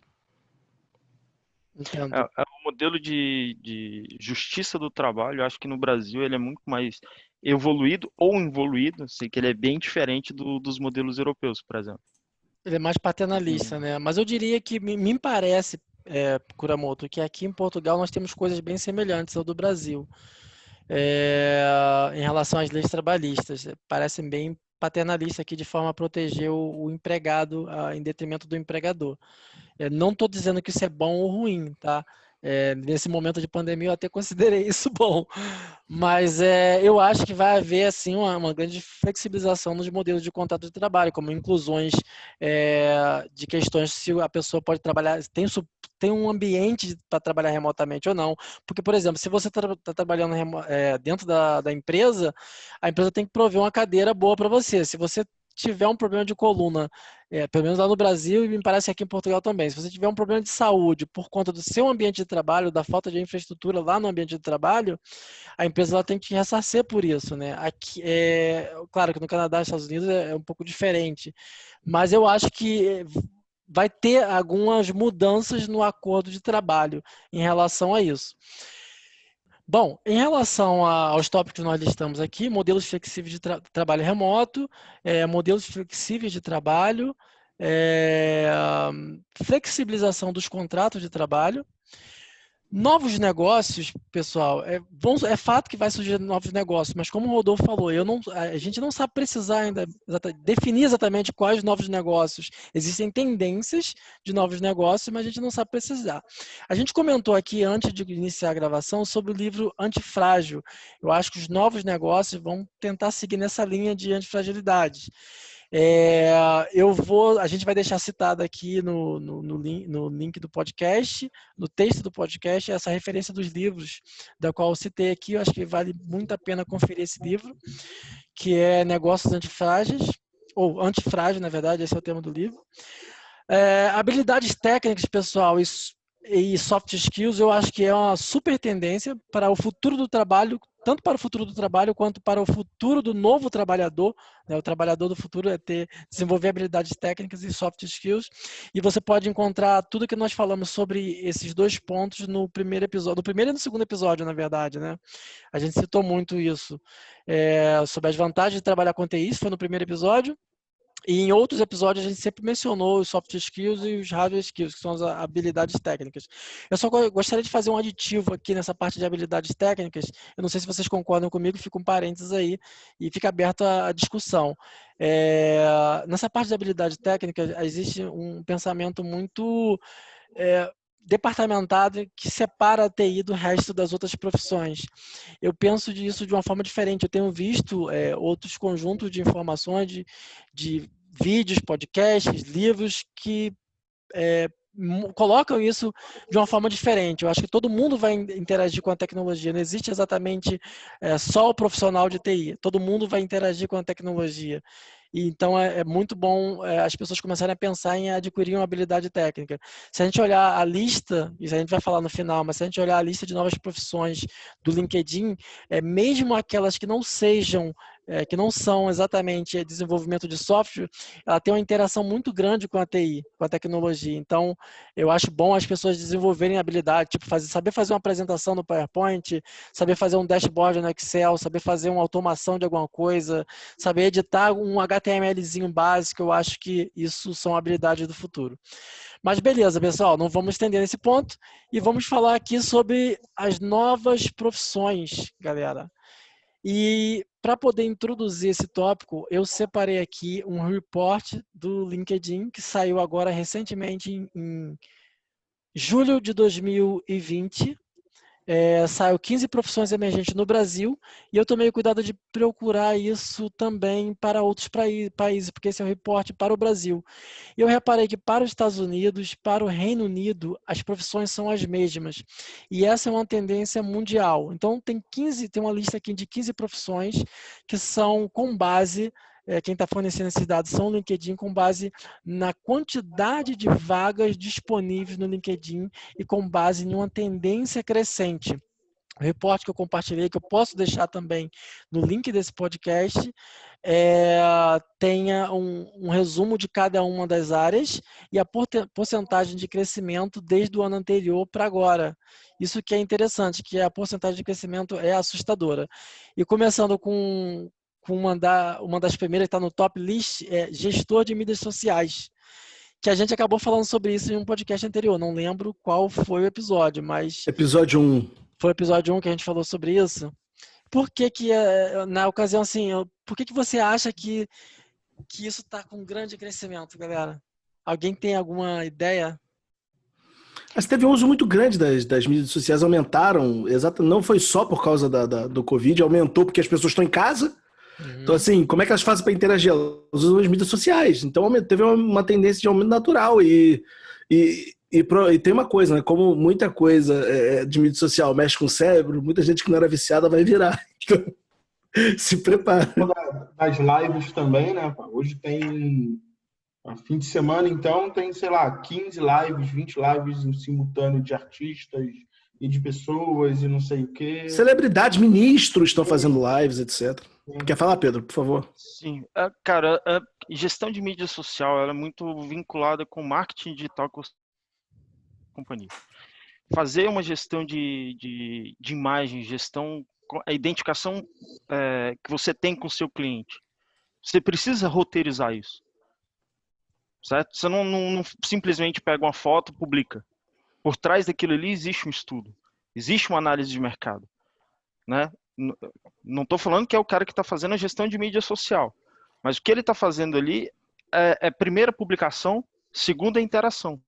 O modelo de justiça do trabalho, eu acho que no Brasil ele é muito mais evoluído ou involuído, assim, que ele é bem diferente dos modelos europeus, por exemplo. Ele é mais paternalista, né? Mas eu diria que me parece, Kuramoto, que aqui em Portugal nós temos coisas bem semelhantes ao do Brasil. Em relação às leis trabalhistas, parecem bem paternalistas aqui de forma a proteger o empregado em detrimento do empregador. Não estou dizendo que isso é bom ou ruim, tá? Nesse momento de pandemia eu até considerei isso bom, mas eu acho que vai haver assim uma grande flexibilização nos modelos de contrato de trabalho, como inclusões de questões se a pessoa pode trabalhar, tem um ambiente para trabalhar remotamente ou não, porque, por exemplo, se você está trabalhando dentro da empresa, a empresa tem que prover uma cadeira boa para você. Se você tiver um problema de coluna, pelo menos lá no Brasil e me parece aqui em Portugal também, se você tiver um problema de saúde por conta do seu ambiente de trabalho, da falta de infraestrutura lá no ambiente de trabalho, a empresa ela tem que ressarcer por isso, né? Aqui, claro que no Canadá e nos Estados Unidos é um pouco diferente, mas eu acho que vai ter algumas mudanças no acordo de trabalho em relação a isso. Bom, em relação aos tópicos que nós listamos aqui, modelos flexíveis de trabalho remoto, modelos flexíveis de trabalho, flexibilização dos contratos de trabalho, novos negócios, pessoal, é fato que vai surgir novos negócios, mas como o Rodolfo falou, a gente não sabe precisar ainda definir exatamente quais novos negócios. Existem tendências de novos negócios, mas a gente não sabe precisar. A gente comentou aqui, antes de iniciar a gravação, sobre o livro Antifrágil. Eu acho que os novos negócios vão tentar seguir nessa linha de antifragilidade. A gente vai deixar citado aqui no link do podcast, no texto do podcast, essa referência dos livros da qual eu citei aqui. Eu acho que vale muito a pena conferir esse livro, que é Negócios Antifrágeis, ou Antifrágil, na verdade, esse é o tema do livro. Habilidades técnicas, pessoal, e soft skills, eu acho que é uma super tendência para o futuro do trabalho, tanto para o futuro do trabalho quanto para o futuro do novo trabalhador, né? O trabalhador do futuro desenvolver habilidades técnicas e soft skills, e você pode encontrar tudo que nós falamos sobre esses dois pontos no primeiro episódio, no primeiro e no segundo episódio, na verdade, né? A gente citou muito isso, sobre as vantagens de trabalhar com TI, isso foi no primeiro episódio. E em outros episódios a gente sempre mencionou os soft skills e os hard skills, que são as habilidades técnicas. Eu só gostaria de fazer um aditivo aqui nessa parte de habilidades técnicas. Eu não sei se vocês concordam comigo, fica um parênteses aí e fica aberto a discussão. Nessa parte de habilidade técnica existe um pensamento muito departamentado que separa a TI do resto das outras profissões. Eu penso disso de uma forma diferente. Eu tenho visto outros conjuntos de informações, de vídeos, podcasts, livros que colocam isso de uma forma diferente. Eu acho que todo mundo vai interagir com a tecnologia. Não existe exatamente só o profissional de TI. Todo mundo vai interagir com a tecnologia. Então, é muito bom as pessoas começarem a pensar em adquirir uma habilidade técnica. Se a gente olhar a lista, isso a gente vai falar no final, mas se a gente olhar a lista de novas profissões do LinkedIn, mesmo aquelas que não sejam, que não são exatamente desenvolvimento de software, ela tem uma interação muito grande com a TI, com a tecnologia. Então, eu acho bom as pessoas desenvolverem habilidade, tipo saber fazer uma apresentação no PowerPoint, saber fazer um dashboard no Excel, saber fazer uma automação de alguma coisa, saber editar um HTMLzinho básico. Eu acho que isso são habilidades do futuro. Mas beleza, pessoal, não vamos estender nesse ponto e vamos falar aqui sobre as novas profissões, galera. E para poder introduzir esse tópico, eu separei aqui um report do LinkedIn que saiu agora recentemente em julho de 2020. Saiu 15 profissões emergentes no Brasil e eu tomei cuidado de procurar isso também para outros países, porque esse é um reporte para o Brasil. E eu reparei que para os Estados Unidos, para o Reino Unido, as profissões são as mesmas. E essa é uma tendência mundial. Então, tem uma lista aqui de 15 profissões que são com base... quem está fornecendo esses dados são o LinkedIn, com base na quantidade de vagas disponíveis no LinkedIn e com base em uma tendência crescente. O reporte que eu compartilhei, que eu posso deixar também no link desse podcast, tenha um resumo de cada uma das áreas e a porcentagem de crescimento desde o ano anterior para agora. Isso que é interessante, que a porcentagem de crescimento é assustadora. E começando com uma das primeiras que está no top list, gestor de mídias sociais. que a gente acabou falando sobre isso em um podcast anterior. Não lembro qual foi o episódio, mas Episódio 1. foi o episódio 1 que a gente falou sobre isso. Por que que, na ocasião, assim, por que que você acha que isso está com grande crescimento, galera? Alguém tem alguma ideia? Mas teve um uso muito grande das mídias sociais, aumentaram, não foi só por causa do Covid, aumentou porque as pessoas estão em casa. Então, assim, como é que elas fazem para interagir? Elas usam as mídias sociais. Então, teve uma tendência de aumento natural. E tem uma coisa, né? Como muita coisa de mídia social mexe com o cérebro, muita gente que não era viciada vai virar. Então, se prepara. Das lives também, né? Hoje tem... Fim de semana, então, tem, sei lá, 15 lives, 20 lives em simultâneo de artistas e de pessoas e não sei o quê. Celebridades, ministros estão fazendo lives, etc. Quer falar, Pedro, por favor? Sim. Cara, a gestão de mídia social ela é muito vinculada com marketing digital com a companhia. Fazer uma gestão de imagem, a identificação que você tem com o seu cliente, você precisa roteirizar isso. Certo? Você não simplesmente pega uma foto e publica. Por trás daquilo ali existe um estudo, existe uma análise de mercado. Né? Não estou falando que é o cara que está fazendo a gestão de mídia social, mas o que ele está fazendo ali é primeira publicação, segunda interação.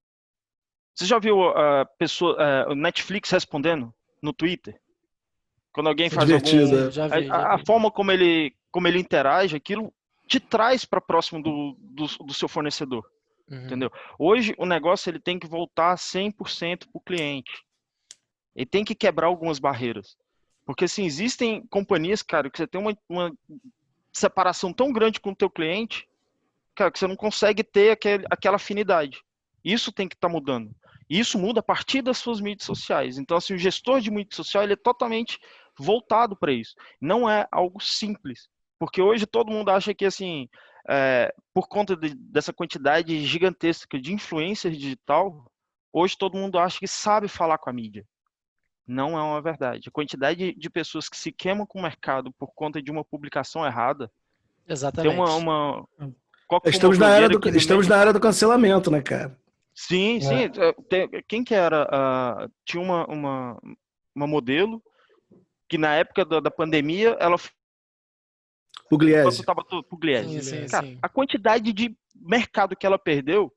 Você já viu o Netflix respondendo no Twitter? Quando alguém faz divertido, já vi. A forma como ele interage, aquilo te traz para próximo do seu fornecedor, entendeu? Hoje o negócio ele tem que voltar 100% para o cliente. Ele tem que quebrar algumas barreiras, porque assim existem companhias, cara, que você tem uma separação tão grande com o teu cliente, cara, que você não consegue ter aquela afinidade. Isso tem que estar mudando. E isso muda a partir das suas mídias sociais. Então assim, o gestor de mídia social ele é totalmente voltado para isso. Não é algo simples. Porque hoje todo mundo acha que, assim, por conta dessa quantidade gigantesca de influência digital, hoje todo mundo acha que sabe falar com a mídia. Não é uma verdade. A quantidade de pessoas que se queimam com o mercado por conta de uma publicação errada. Exatamente. Tem estamos na era do cancelamento, né, cara? Sim. Quem que era? Tinha uma modelo que na época da pandemia, ela Pugliese. Cara, a quantidade de mercado que ela perdeu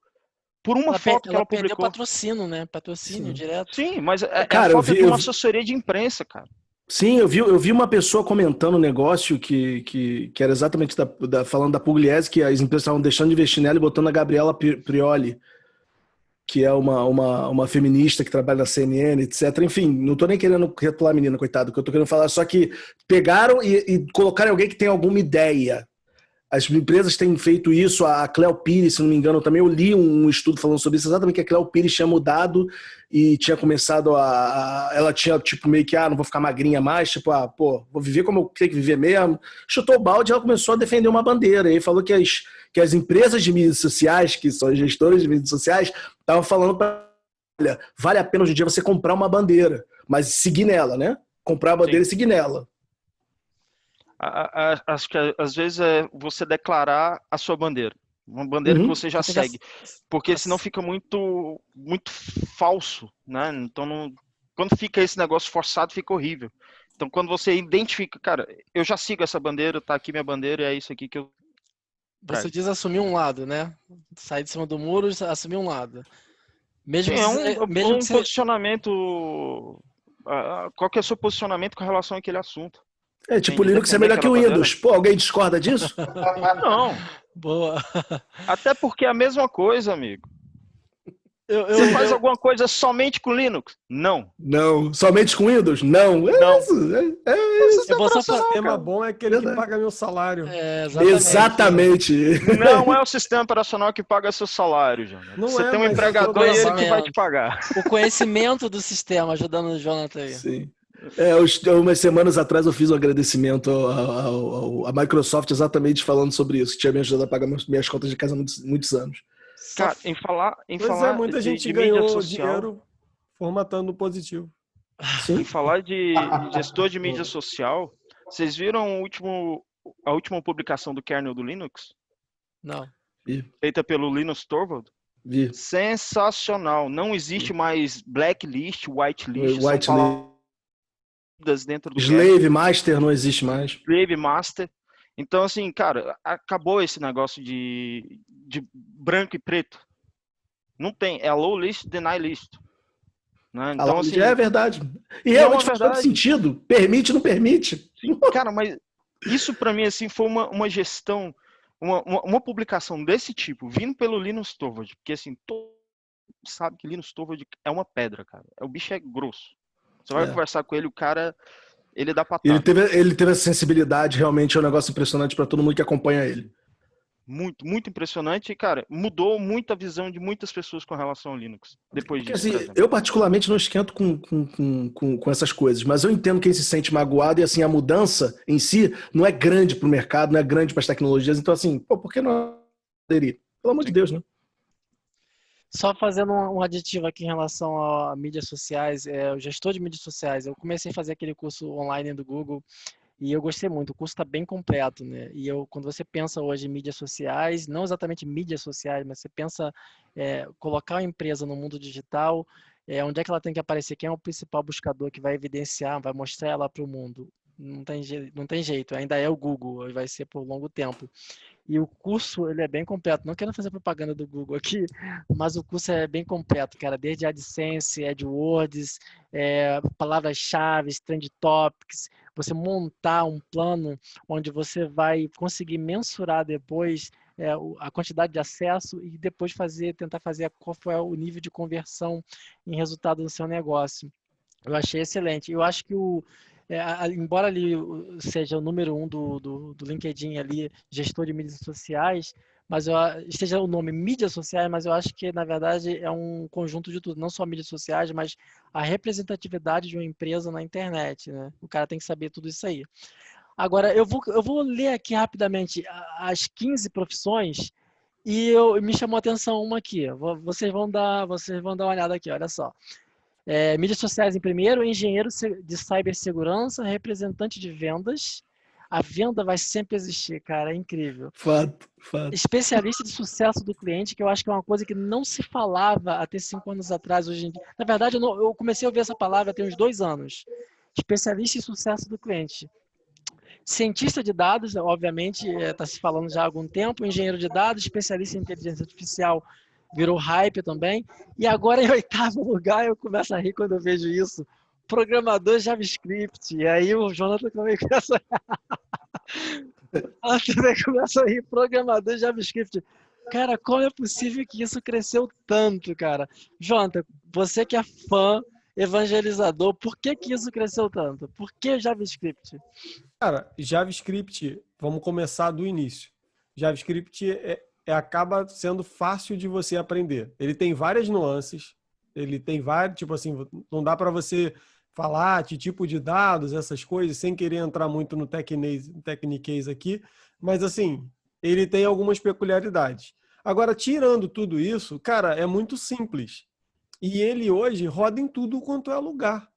por uma foto que ela publicou. Ela perdeu patrocínio, né? Patrocínio direto. Sim, mas é cara, a falta de uma assessoria de imprensa, cara. Sim, eu vi uma pessoa comentando um negócio que era exatamente falando da Pugliese, que as empresas estavam deixando de investir nela e botando a Gabriela Prioli, que é uma feminista que trabalha na CNN, etc. Enfim, não tô nem querendo retular a menina, coitado, o que eu tô querendo falar, só que pegaram e colocaram alguém que tem alguma ideia. As empresas têm feito isso, a Cleo Pires, se não me engano, também eu li um estudo falando sobre isso, exatamente que a Cleo Pires tinha mudado e tinha começado ela tinha, tipo, meio que, não vou ficar magrinha mais, tipo, vou viver como eu tenho que viver mesmo. Chutou o balde e ela começou a defender uma bandeira, e falou que as empresas de mídias sociais, que são as gestoras de mídias sociais, estavam falando olha, vale a pena hoje em dia você comprar uma bandeira, mas seguir nela, né? Comprar a bandeira e seguir nela. Acho que às vezes é você declarar a sua bandeira. Uma bandeira que você já segue. Porque senão fica muito, muito falso, né? Então, quando fica esse negócio forçado, fica horrível. Então, quando você identifica, cara, eu já sigo essa bandeira, tá aqui minha bandeira, é isso aqui que eu... Você diz assumir um lado, né? Sair de cima do muro e assumir um lado. Mesmo um posicionamento... Qual que é o seu posicionamento com relação àquele assunto? Tipo, o Linux é melhor que o Windows. Pô, alguém discorda disso? Não. Boa. Até porque é a mesma coisa, amigo. Você faz alguma coisa somente com Linux? Não. Não. Somente com Windows? Não. Não. Isso. O sistema bom é aquele que paga meu salário. Exatamente. Não é o sistema operacional que paga seu salário, Jonathan. Você tem um empregador e ele que vai te pagar. O conhecimento do sistema ajudando o Jonathan aí. Sim. Umas semanas atrás eu fiz um agradecimento à Microsoft exatamente falando sobre isso, que tinha me ajudado a pagar minhas contas de casa há muitos anos. Cara, em falar muita gente ganhou dinheiro formatando positivo. Sim. Em falar de gestor de mídia social, vocês viram a última publicação do kernel do Linux? Não. Feita pelo Linus Torvald? Vi. Sensacional. Não existe mais blacklist, whitelist, são Whitelist. palavras dentro do Slave Master não existe mais. Slave Master. Então, assim, cara, acabou esse negócio de branco e preto. Não tem. É low list, deny list. Né? Então, assim, é verdade. E não realmente é faz todo verdade. sentido. Permite, não permite. Sim, cara, mas isso para mim assim foi uma gestão, uma publicação desse tipo, vindo pelo Linus Torvalds, porque assim, todo mundo sabe que Linus Torvalds é uma pedra, cara. O bicho é grosso. Você vai conversar com ele, o cara, ele dá patada. Ele teve essa sensibilidade, realmente é um negócio impressionante para todo mundo que acompanha ele. Muito, muito impressionante e, cara, mudou muito a visão de muitas pessoas com relação ao Linux. Depois disso, assim, eu particularmente não esquento com essas coisas, mas eu entendo quem se sente magoado e assim, a mudança em si não é grande para o mercado, não é grande para as tecnologias, então assim, por que não aderir? Pelo amor de Deus, né? Só fazendo um aditivo aqui em relação a mídias sociais, o gestor de mídias sociais, eu comecei a fazer aquele curso online do Google e eu gostei muito, o curso está bem completo, né? E quando você pensa hoje em mídias sociais, não exatamente mídias sociais, mas você pensa colocar a empresa no mundo digital, onde é que ela tem que aparecer, quem é o principal buscador que vai evidenciar, vai mostrar ela para o mundo. Não tem jeito, ainda é o Google, vai ser por longo tempo. E o curso, ele é bem completo. Não quero fazer propaganda do Google aqui, mas o curso é bem completo, cara. Desde AdSense, AdWords, palavras-chave, Trend Topics. Você montar um plano onde você vai conseguir mensurar depois a quantidade de acesso e depois tentar fazer qual foi o nível de conversão em resultado do seu negócio. Eu achei excelente. Eu acho que embora ali seja o número 1 do LinkedIn ali, gestor de mídias sociais, mas esteja o nome mídias sociais, mas eu acho que na verdade é um conjunto de tudo, não só mídias sociais, mas a representatividade de uma empresa na internet, né? O cara tem que saber tudo isso aí. Agora, eu vou ler aqui rapidamente as 15 profissões e me chamou a atenção uma aqui. Vocês vão dar uma olhada aqui, olha só. Mídias sociais em primeiro, engenheiro de cibersegurança, representante de vendas. A venda vai sempre existir, cara, é incrível. Fato. Especialista de sucesso do cliente, que eu acho que é uma coisa que não se falava até 5 anos atrás, hoje em dia. Na verdade, eu comecei a ouvir essa palavra tem uns 2 anos. Especialista em sucesso do cliente. Cientista de dados, obviamente, está se falando já há algum tempo. Engenheiro de dados, especialista em inteligência artificial, virou hype também. E agora, em 8º lugar, eu começo a rir quando eu vejo isso. Programador JavaScript. E aí o Jonathan também começa a rir. Programador JavaScript. Cara, como é possível que isso cresceu tanto, cara? Jonathan, você que é fã, evangelizador, por que isso cresceu tanto? Por que JavaScript? Cara, JavaScript, vamos começar do início. JavaScript acaba sendo fácil de você aprender. Ele tem várias nuances, ele tem vários, tipo assim, não dá para você falar de tipo de dados, essas coisas, sem querer entrar muito no techniquez aqui, mas assim, ele tem algumas peculiaridades. Agora, tirando tudo isso, cara, é muito simples. E ele hoje roda em tudo quanto é lugar.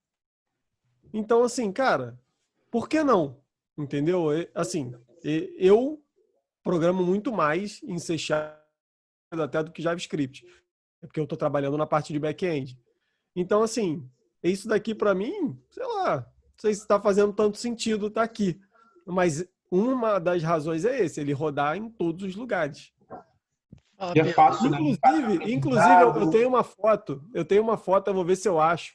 Então, assim, cara, por que não? Entendeu? Assim, eu programo muito mais em C# até do que JavaScript. É porque eu estou trabalhando na parte de back-end. Então, assim, isso daqui para mim, sei lá, não sei se está fazendo tanto sentido estar aqui. Mas uma das razões é ele rodar em todos os lugares. E é fácil, né? Inclusive eu tenho uma foto, eu vou ver se eu acho,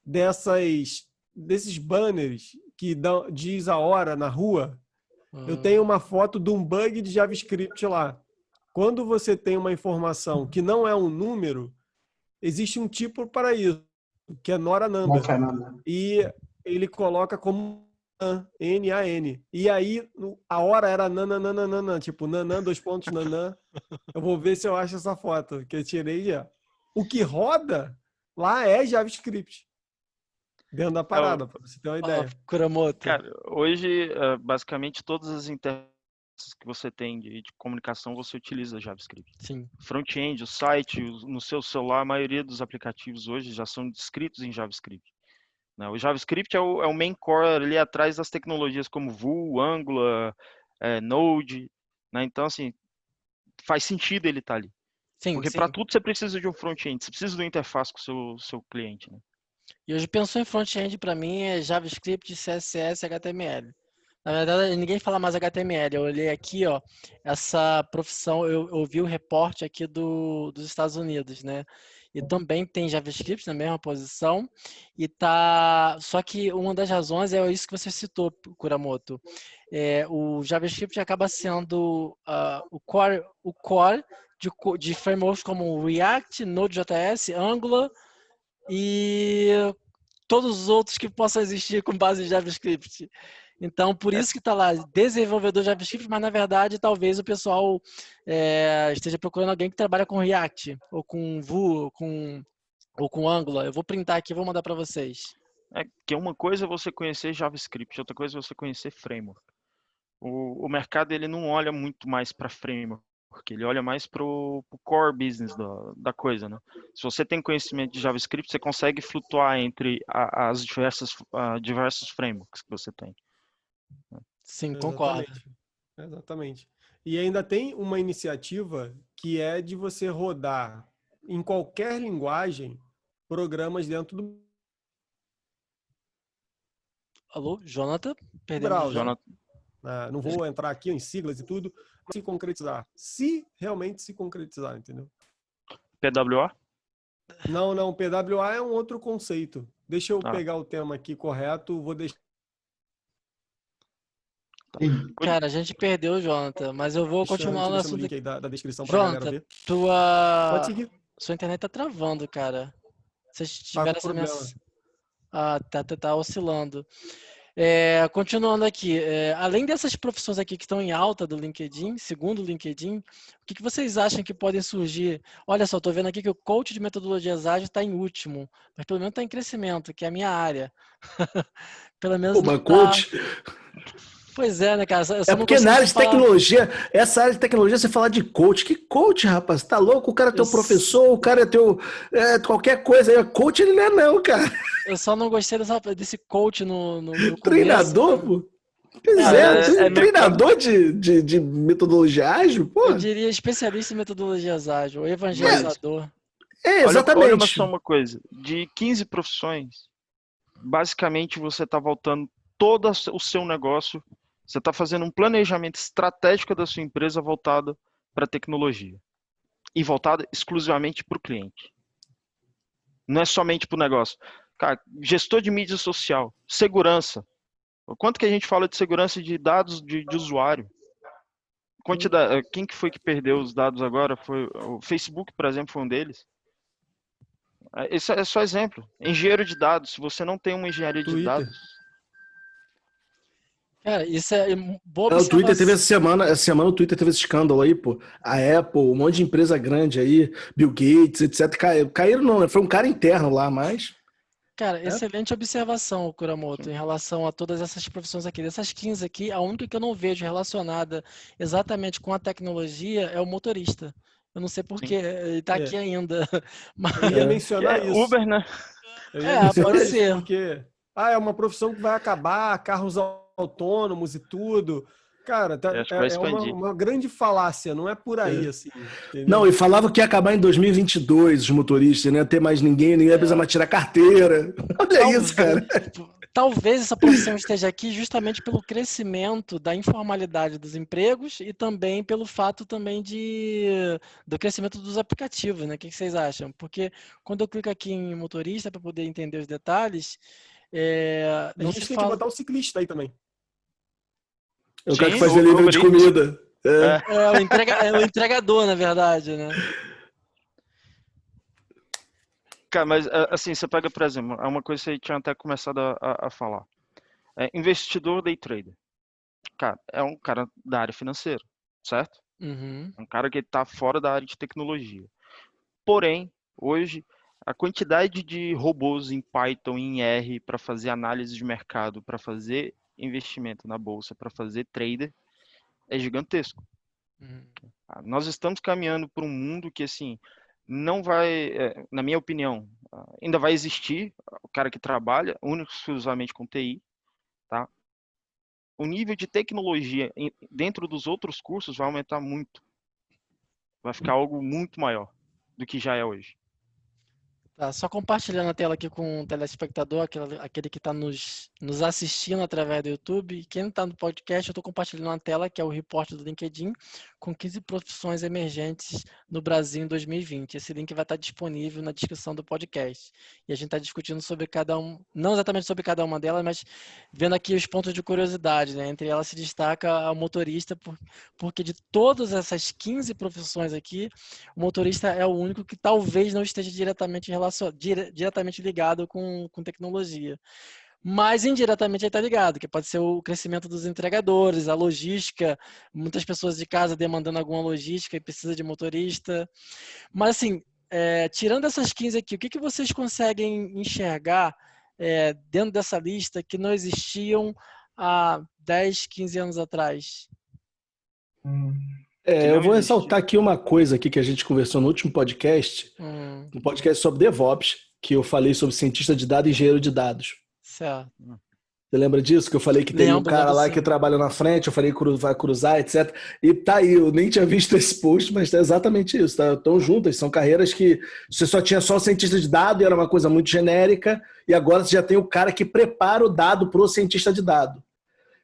desses banners que diz a hora na rua. Eu tenho uma foto de um bug de JavaScript lá. Quando você tem uma informação que não é um número, existe um tipo para isso, que é Nora Number. E ele coloca como N-A-N. E aí a hora era nananana, tipo nanã, 2 pontos, nanã. Eu vou ver se eu acho essa foto que eu tirei já. O que roda lá é JavaScript. Dentro da parada, para você ter uma ideia. Kuramoto. Cara, hoje, basicamente, todas as interfaces que você tem de comunicação, você utiliza JavaScript. Sim. Front-end, o site, no seu celular, a maioria dos aplicativos hoje já são escritos em JavaScript. Né? O JavaScript é o main core ali atrás das tecnologias como Vue, Angular, Node. Né? Então, assim, faz sentido ele estar ali. Sim, Porque sim. para tudo você precisa de um front-end, você precisa de uma interface com o seu cliente, né? E hoje pensou em front-end para mim é JavaScript, CSS, HTML. Na verdade, ninguém fala mais HTML. Eu olhei aqui, ó, essa profissão, eu vi o reporte aqui dos Estados Unidos, né? E também tem JavaScript na mesma posição. E tá. Só que uma das razões é isso que você citou, Kuramoto. O JavaScript acaba sendo o core de frameworks como React, Node.js, Angular e todos os outros que possam existir com base em JavaScript. Então, por isso que está lá, desenvolvedor JavaScript, mas na verdade talvez o pessoal esteja procurando alguém que trabalha com React, ou com Vue, ou com Angular. Eu vou printar aqui e vou mandar para vocês. Que uma coisa é você conhecer JavaScript, outra coisa é você conhecer framework. O mercado ele não olha muito mais para framework, porque ele olha mais para o core business da coisa, né? Se você tem conhecimento de JavaScript, você consegue flutuar entre as diversos frameworks que você tem. Sim, concordo. Exatamente. E ainda tem uma iniciativa que é de você rodar em qualquer linguagem programas dentro do Alô, Jonathan? Perdemos o browser. Jonathan. Não vou entrar aqui em siglas e tudo, mas se concretizar. Se realmente se concretizar, entendeu? PWA? Não, PWA é um outro conceito. Deixa eu pegar o tema aqui correto, vou deixar. Cara, a gente perdeu o Jonathan, mas eu vou continuar no assunto link aí da descrição pra Jonathan, galera ver. Pode seguir. Sua internet tá travando, cara. Se Tá tiver com problema. tá oscilando. Continuando aqui, além dessas profissões aqui que estão em alta do LinkedIn, segundo o LinkedIn, o que vocês acham que podem surgir? Olha só, estou vendo aqui que o coach de metodologias ágeis está em último, mas pelo menos está em crescimento, que é a minha área. Pelo menos não coach. Pois é, né, cara? Porque na área de tecnologia, essa área de tecnologia, você fala de coach. Que coach, rapaz? Tá louco? O cara é teu professor, o cara é teu... qualquer coisa aí. Coach ele não é não, cara. Eu só não gostei desse coach no treinador, começo. Pô? Pois treinador de metodologia ágil, pô. Eu diria especialista em metodologias ágeis, ou evangelizador. Exatamente. Olha só uma coisa. De 15 profissões, basicamente você está voltando todo o seu negócio. Você está fazendo um planejamento estratégico da sua empresa voltado para a tecnologia. E voltado exclusivamente para o cliente. Não é somente para o negócio. Cara, gestor de mídia social, segurança. O quanto que a gente fala de segurança de dados de usuário? Quem que foi que perdeu os dados agora? Foi o Facebook, por exemplo, foi um deles. Esse é só exemplo. Engenheiro de dados. Se você não tem uma engenharia de dados... Cara, isso é boa observação. O Twitter teve essa semana o Twitter teve esse escândalo aí, pô. A Apple, um monte de empresa grande aí, Bill Gates, etc. Caíram não, foi um cara interno lá, mas... Cara, excelente observação, Kuramoto, em relação a todas essas profissões aqui. Dessas 15 aqui, a única que eu não vejo relacionada exatamente com a tecnologia é o motorista. Eu não sei porquê, ele está aqui ainda. Mas... Eu ia mencionar isso. Uber, né? Pode ser. Porque é uma profissão que vai acabar, carros autônomos e tudo. Cara, é uma grande falácia, não é por aí, assim. Entendeu? Não, e falava que ia acabar em 2022 os motoristas, não ia ter mais ninguém ia precisar mais tirar carteira. Olha isso, cara. Talvez essa profissão esteja aqui justamente pelo crescimento da informalidade dos empregos e também pelo fato também do crescimento dos aplicativos, né? O que vocês acham? Porque quando eu clico aqui em motorista para poder entender os detalhes, a gente tem que botar o ciclista aí também. É o cara que faz delivery de comida. É o entregador, na verdade, né? Cara, mas assim, você pega, por exemplo, é uma coisa que você tinha até começado a falar. Investidor day trader. Cara, é um cara da área financeira, certo? Uhum. Um cara que está fora da área de tecnologia. Porém, hoje, a quantidade de robôs em Python, em R, para fazer análise de mercado, para fazer investimento na bolsa, para fazer trader, é gigantesco. Nós estamos caminhando para um mundo que, assim, não vai, na minha opinião, ainda vai existir o cara que trabalha único e exclusivamente com TI, tá? O nível de tecnologia dentro dos outros cursos vai aumentar muito. Vai ficar algo muito maior do que já é hoje. Tá, só compartilhando a tela aqui com o telespectador, aquele que está nos assistindo através do YouTube. E quem está no podcast, eu estou compartilhando a tela, que é o repórter do LinkedIn, com 15 profissões emergentes no Brasil em 2020. Esse link vai estar disponível na descrição do podcast. E a gente está discutindo sobre cada um, não exatamente sobre cada uma delas, mas vendo aqui os pontos de curiosidade, né? Entre elas se destaca o motorista, porque de todas essas 15 profissões aqui, o motorista é o único que talvez não esteja diretamente ligado com tecnologia. Mas indiretamente ele está ligado, que pode ser o crescimento dos entregadores, a logística, muitas pessoas de casa demandando alguma logística e precisa de motorista. Mas assim, tirando essas 15 aqui, o que vocês conseguem enxergar dentro dessa lista que não existiam há 10, 15 anos atrás? Eu vou ressaltar aqui uma coisa aqui que a gente conversou no último podcast, um podcast sobre DevOps, que eu falei sobre cientista de dados e engenheiro de dados. Certo. Você lembra disso? Que eu falei que tem um cara lá que trabalha na frente, eu falei que vai cruzar, etc. E tá aí, eu nem tinha visto esse post, mas é exatamente isso, tá? Estão juntas, são carreiras que você só tinha só o cientista de dado e era uma coisa muito genérica, e agora você já tem o cara que prepara o dado para o cientista de dado.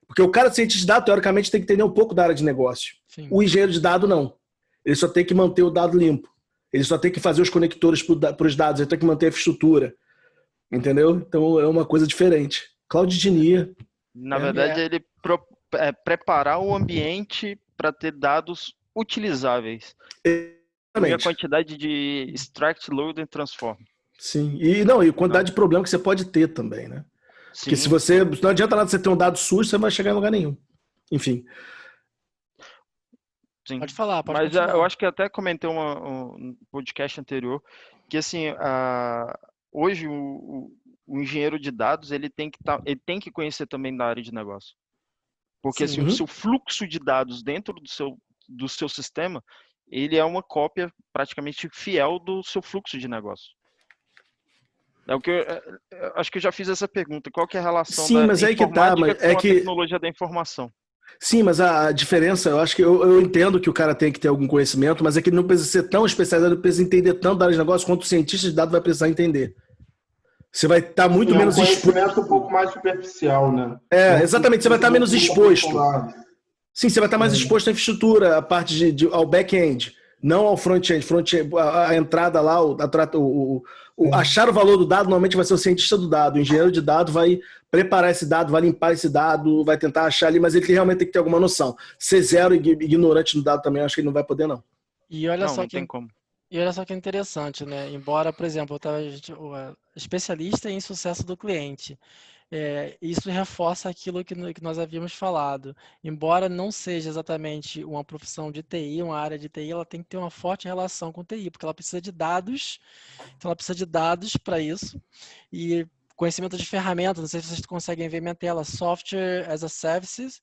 Porque o cara de cientista de dado, teoricamente, tem que entender um pouco da área de negócio. Sim. O engenheiro de dado, não. Ele só tem que manter o dado limpo. Ele só tem que fazer os conectores para os dados, ele tem que manter a infraestrutura. Entendeu? Então é uma coisa diferente. Cloud Engineer. Na verdade, ele preparar o ambiente para ter dados utilizáveis. E a quantidade de extract, load e transform. Sim. E quantidade de problema que você pode ter também, né? Sim. Porque se você... Não adianta nada você ter um dado sujo, você não vai chegar em lugar nenhum. Enfim. Sim. Pode falar, pode Mas continuar. Eu acho que até comentei um podcast anterior que, assim, hoje o engenheiro de dados ele tem que conhecer também da área de negócio. Porque assim, o seu fluxo de dados dentro do seu sistema, ele é uma cópia praticamente fiel do seu fluxo de negócio. É o que eu acho que eu já fiz essa pergunta. Qual que é a relação da informática com a tecnologia da informação? Sim, mas a diferença, eu acho que eu entendo que o cara tem que ter algum conhecimento, mas é que ele não precisa ser tão especializado, ele precisa entender tanto da área de negócio quanto o cientista de dados vai precisar entender. Você vai estar muito menos exposto. É um conhecimento um pouco mais superficial, né? Exatamente, você vai estar menos exposto. Sim, você vai estar mais exposto à infraestrutura, à parte ao back-end, não ao front-end. A entrada lá, achar o valor do dado, normalmente vai ser o cientista do dado. O engenheiro de dado vai preparar esse dado, vai limpar esse dado, vai tentar achar ali, mas ele realmente tem que ter alguma noção. Ser zero e ignorante no dado também, eu acho que ele não vai poder, não. E olha só não tem como. E olha só que interessante, né? Embora, por exemplo, especialista em sucesso do cliente, isso reforça aquilo que nós havíamos falado. Embora não seja exatamente uma profissão de TI, uma área de TI, ela tem que ter uma forte relação com TI, porque ela precisa de dados, então ela precisa de dados para isso, e conhecimento de ferramentas, não sei se vocês conseguem ver minha tela, Software as a Service,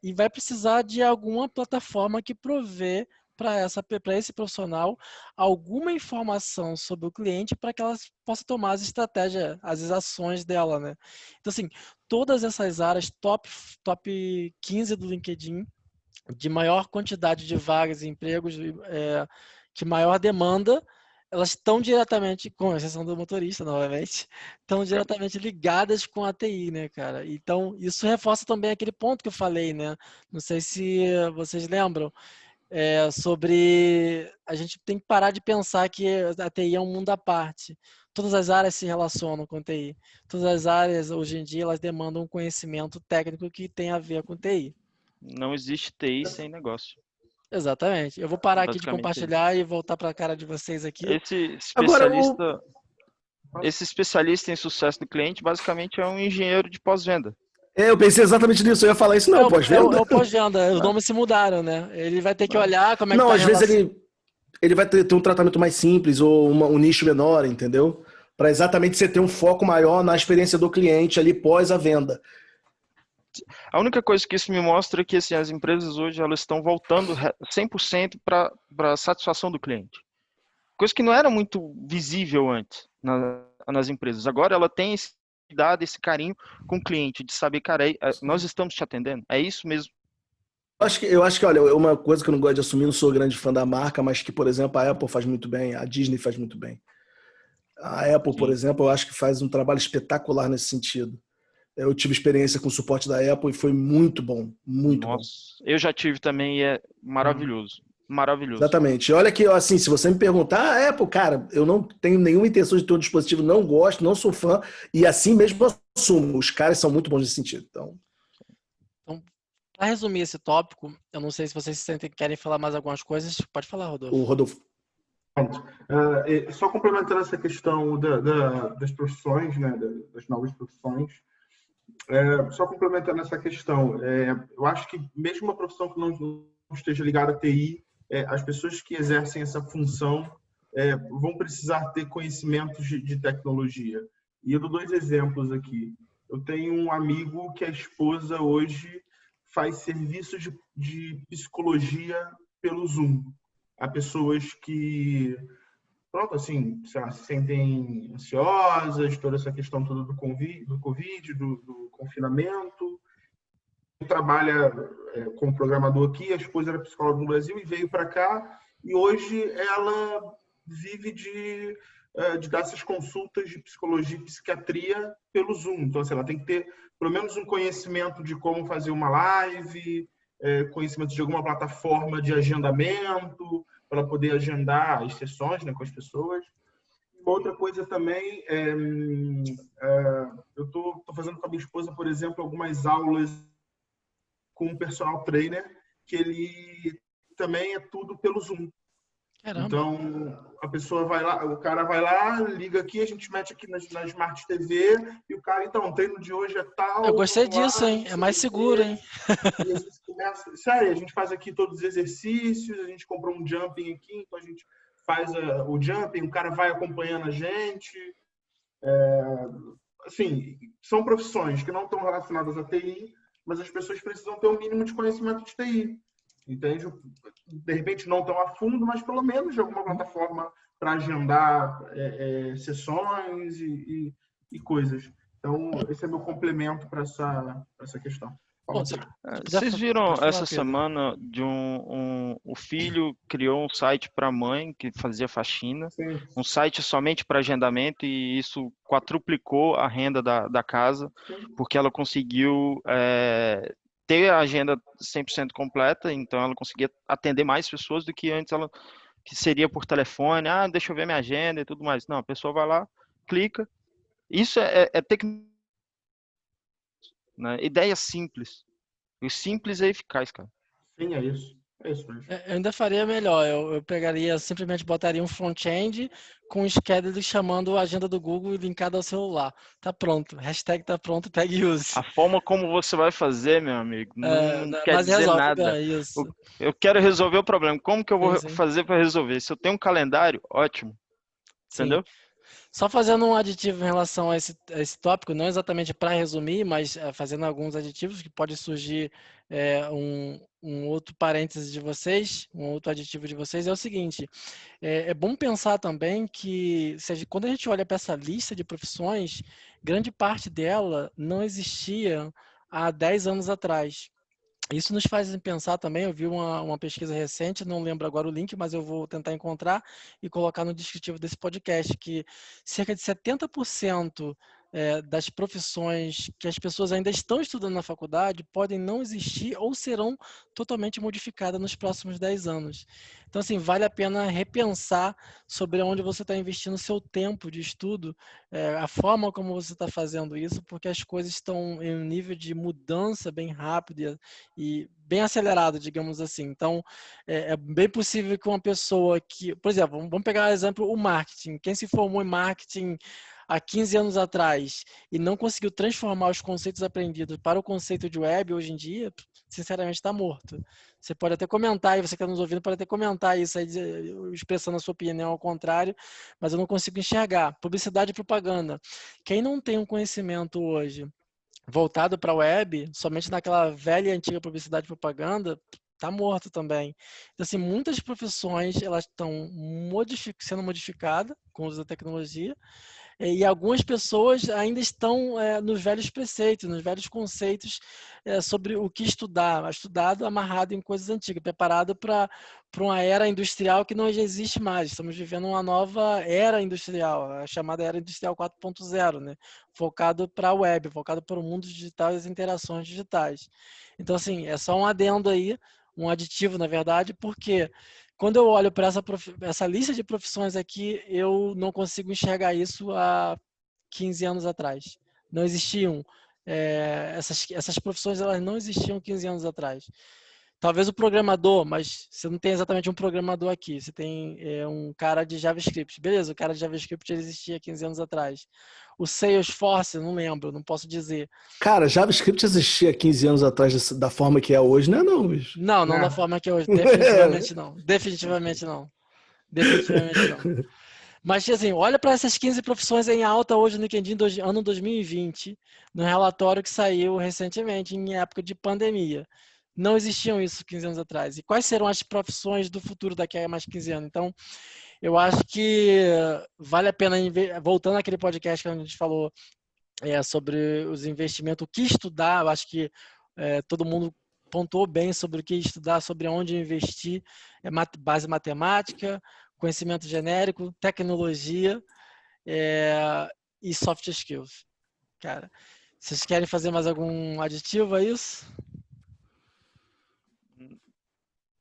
e vai precisar de alguma plataforma que provê para esse profissional alguma informação sobre o cliente para que ela possa tomar as estratégias, as ações dela, né? Então, assim, todas essas áreas top 15 do LinkedIn, de maior quantidade de vagas e empregos, que maior demanda, elas estão diretamente, com exceção do motorista, novamente, estão diretamente ligadas com a TI, né, cara? Então, isso reforça também aquele ponto que eu falei, né? Não sei se vocês lembram, sobre a gente tem que parar de pensar que a TI é um mundo à parte. Todas as áreas se relacionam com TI. Todas as áreas, hoje em dia, elas demandam um conhecimento técnico que tem a ver com TI. Não existe TI sem negócio. Exatamente. Eu vou parar aqui de compartilhar e voltar para a cara de vocês aqui. Esse especialista em sucesso do cliente, basicamente, é um engenheiro de pós-venda. Eu pensei exatamente nisso, eu ia falar isso, não, pós-venda. É o pós-venda, os nomes se mudaram, né? Ele vai ter que olhar como é que não, tá às vezes ele vai ter um tratamento mais simples ou um nicho menor, entendeu? Para exatamente você ter um foco maior na experiência do cliente ali pós a venda. A única coisa que isso me mostra é que assim, as empresas hoje elas estão voltando 100% para a satisfação do cliente. Coisa que não era muito visível antes nas empresas. Agora ela tem esse cuidado, esse carinho com o cliente, de saber, cara, nós estamos te atendendo, é isso mesmo. Eu acho que, olha, uma coisa que eu não gosto de assumir, não sou grande fã da marca, mas que, por exemplo, a Apple faz muito bem, a Disney faz muito bem. A Apple, por Sim. exemplo, eu acho que faz um trabalho espetacular nesse sentido. Eu tive experiência com o suporte da Apple e foi muito bom, muito bom. Nossa, eu já tive também e é maravilhoso. Maravilhoso. Exatamente. E olha que, assim, se você me perguntar, a Apple, cara, eu não tenho nenhuma intenção de ter um dispositivo, não gosto, não sou fã, e assim mesmo eu assumo. Os caras são muito bons nesse sentido. Então, Para resumir esse tópico, eu não sei se vocês querem falar mais algumas coisas. Pode falar, Rodolfo. o Rodolfo. Só complementando essa questão das profissões, né, das novas profissões, só complementando essa questão, eu acho que mesmo uma profissão que não esteja ligada à TI, as pessoas que exercem essa função vão precisar ter conhecimentos de tecnologia. E eu dou 2 exemplos aqui. Eu tenho um amigo que a esposa hoje faz serviços de psicologia pelo Zoom. Há pessoas que, pronto, assim, sei lá, se sentem ansiosas, toda essa questão toda do Covid, do confinamento. Ele trabalha como programador aqui, a esposa era psicóloga no Brasil e veio para cá, e hoje ela vive de dar essas consultas de psicologia e psiquiatria pelo Zoom. Então, assim, ela tem que ter pelo menos um conhecimento de como fazer uma live, conhecimento de alguma plataforma de agendamento, para poder agendar as sessões, né, com as pessoas. Outra coisa também, eu estou fazendo com a minha esposa, por exemplo, algumas aulas com um personal trainer, que ele também é tudo pelo Zoom. Caramba. Então, a pessoa vai lá, o cara vai lá, liga aqui, a gente mete aqui na Smart TV, e o cara, então, o treino de hoje é tal. Eu gostei disso, hein? É mais seguro, hein? E a gente começa, sério, a gente faz aqui todos os exercícios, a gente comprou um jumping aqui, então a gente faz o jumping, o cara vai acompanhando a gente. Assim, são profissões que não estão relacionadas à TI, mas as pessoas precisam ter um mínimo de conhecimento de TI. Entende? De repente não tão a fundo, mas pelo menos de alguma plataforma para agendar sessões e coisas. Então, esse é meu complemento para essa questão. Bom, Vocês viram essa semana de o filho criou um site para a mãe que fazia faxina, Sim. um site somente para agendamento, e isso quadruplicou a renda da casa, porque ela conseguiu ter a agenda 100% completa, então ela conseguia atender mais pessoas do que antes ela que seria por telefone, deixa eu ver minha agenda e tudo mais. Não, a pessoa vai lá, clica. Isso é tecnologia, né? Ideia simples. O simples é eficaz, cara. Sim, é isso. É isso mesmo. Eu ainda faria melhor. Eu pegaria, simplesmente botaria um front-end com um schedule chamando a agenda do Google e linkado ao celular. Tá pronto. Hashtag tá pronto, pegue e use. A forma como você vai fazer, meu amigo, não quer mas dizer resolve, nada. Isso. Eu quero resolver o problema. Como que eu vou Sim. fazer para resolver? Se eu tenho um calendário, ótimo. Sim. Entendeu? Só fazendo um aditivo em relação a esse tópico, não exatamente para resumir, mas fazendo alguns aditivos que pode surgir um outro parêntese de vocês, um outro aditivo de vocês, é o seguinte, é bom pensar também que quando a gente olha para essa lista de profissões, grande parte dela não existia há 10 anos atrás. Isso nos faz pensar também, eu vi uma pesquisa recente, não lembro agora o link, mas eu vou tentar encontrar e colocar no descritivo desse podcast, que cerca de 70% das profissões que as pessoas ainda estão estudando na faculdade podem não existir ou serão totalmente modificadas nos próximos 10 anos. Então, assim, vale a pena repensar sobre onde você está investindo o seu tempo de estudo, a forma como você está fazendo isso, porque as coisas estão em um nível de mudança bem rápido e bem acelerado, digamos assim. Então, é bem possível que uma pessoa que, por exemplo, vamos pegar o exemplo, o marketing. Quem se formou em marketing há 15 anos atrás e não conseguiu transformar os conceitos aprendidos para o conceito de web hoje em dia, sinceramente está morto. Você pode até comentar, e você que está nos ouvindo pode até comentar isso aí, expressando a sua opinião ao contrário, mas eu não consigo enxergar. Publicidade e propaganda. Quem não tem um conhecimento hoje voltado para a web, somente naquela velha e antiga publicidade e propaganda, está morto também. Então, assim, muitas profissões elas estão sendo modificadas com o uso da tecnologia, E algumas pessoas ainda estão nos velhos preceitos, nos velhos conceitos sobre o que estudar, estudado amarrado em coisas antigas, preparado para uma era industrial que não existe mais. Estamos vivendo uma nova era industrial, a chamada era industrial 4.0, né? Focado para a web, focado para o mundo digital e as interações digitais. Então, assim, é só um adendo aí, um aditivo, na verdade, porque quando eu olho para essa lista de profissões aqui, eu não consigo enxergar isso há 15 anos atrás. Não existiam. Essas profissões elas não existiam 15 anos atrás. Talvez o programador, mas você não tem exatamente um programador aqui. Você tem um cara de JavaScript. Beleza, o cara de JavaScript ele existia 15 anos atrás. O Salesforce, eu não lembro, não posso dizer. Cara, JavaScript existia 15 anos atrás da forma que é hoje, né? Não, bicho. Não da forma que é hoje. Definitivamente não. Definitivamente não. Definitivamente não. Mas, assim, olha para essas 15 profissões em alta hoje no LinkedIn ano 2020, no relatório que saiu recentemente, em época de pandemia. Não existiam isso 15 anos atrás. E quais serão as profissões do futuro daqui a mais 15 anos? Então, eu acho que vale a pena, voltando àquele podcast que a gente falou sobre os investimentos, o que estudar, eu acho que todo mundo pontuou bem sobre o que estudar, sobre onde investir, base matemática, conhecimento genérico, tecnologia e soft skills. Cara, vocês querem fazer mais algum aditivo a isso?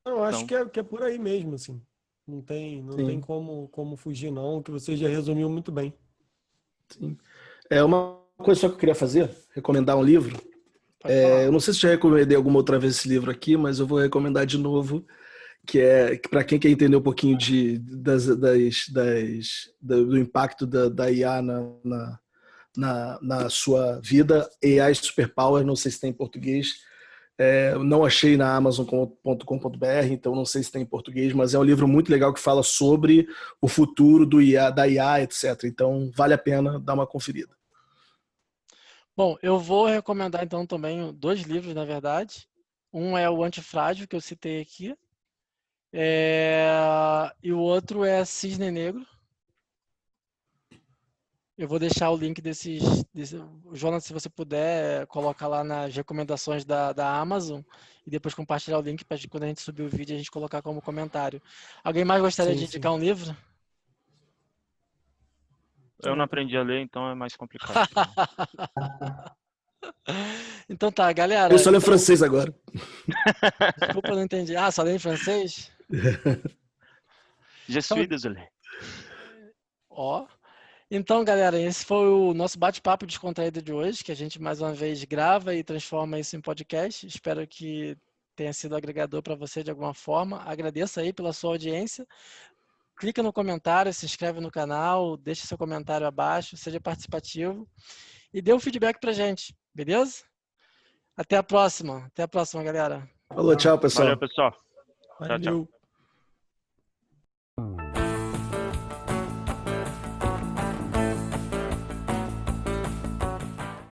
Eu acho que é por aí mesmo, assim. Não tem como fugir, não, que você já resumiu muito bem. Sim. Uma coisa só que eu queria fazer, recomendar um livro. Eu não sei se já recomendei alguma outra vez esse livro aqui, mas eu vou recomendar de novo, que para quem quer entender um pouquinho do impacto da IA na sua vida, AI Superpower, não sei se tem em português. Não achei na Amazon.com.br, então não sei se tem em português, mas é um livro muito legal que fala sobre o futuro da IA, etc. Então vale a pena dar uma conferida. Bom, eu vou recomendar então também 2 livros, na verdade. Um é o Antifrágil, que eu citei aqui, e o outro é Cisne Negro. Eu vou deixar o link Jonas, se você puder, colocar lá nas recomendações da Amazon e depois compartilhar o link para quando a gente subir o vídeo a gente colocar como comentário. Alguém mais gostaria de indicar um livro? Eu não aprendi a ler, então é mais complicado. Então tá, galera. Eu só leio francês agora. Desculpa, eu não entendi. Só leio em francês? Je suis désolé. Então, galera, esse foi o nosso bate-papo descontraído de hoje, que a gente mais uma vez grava e transforma isso em podcast. Espero que tenha sido agregador para você de alguma forma. Agradeço aí pela sua audiência. Clica no comentário, se inscreve no canal, deixe seu comentário abaixo, seja participativo e dê um feedback pra gente, beleza? Até a próxima. Até a próxima, galera. Falou, tchau, pessoal. Valeu, pessoal. Valeu. Tchau.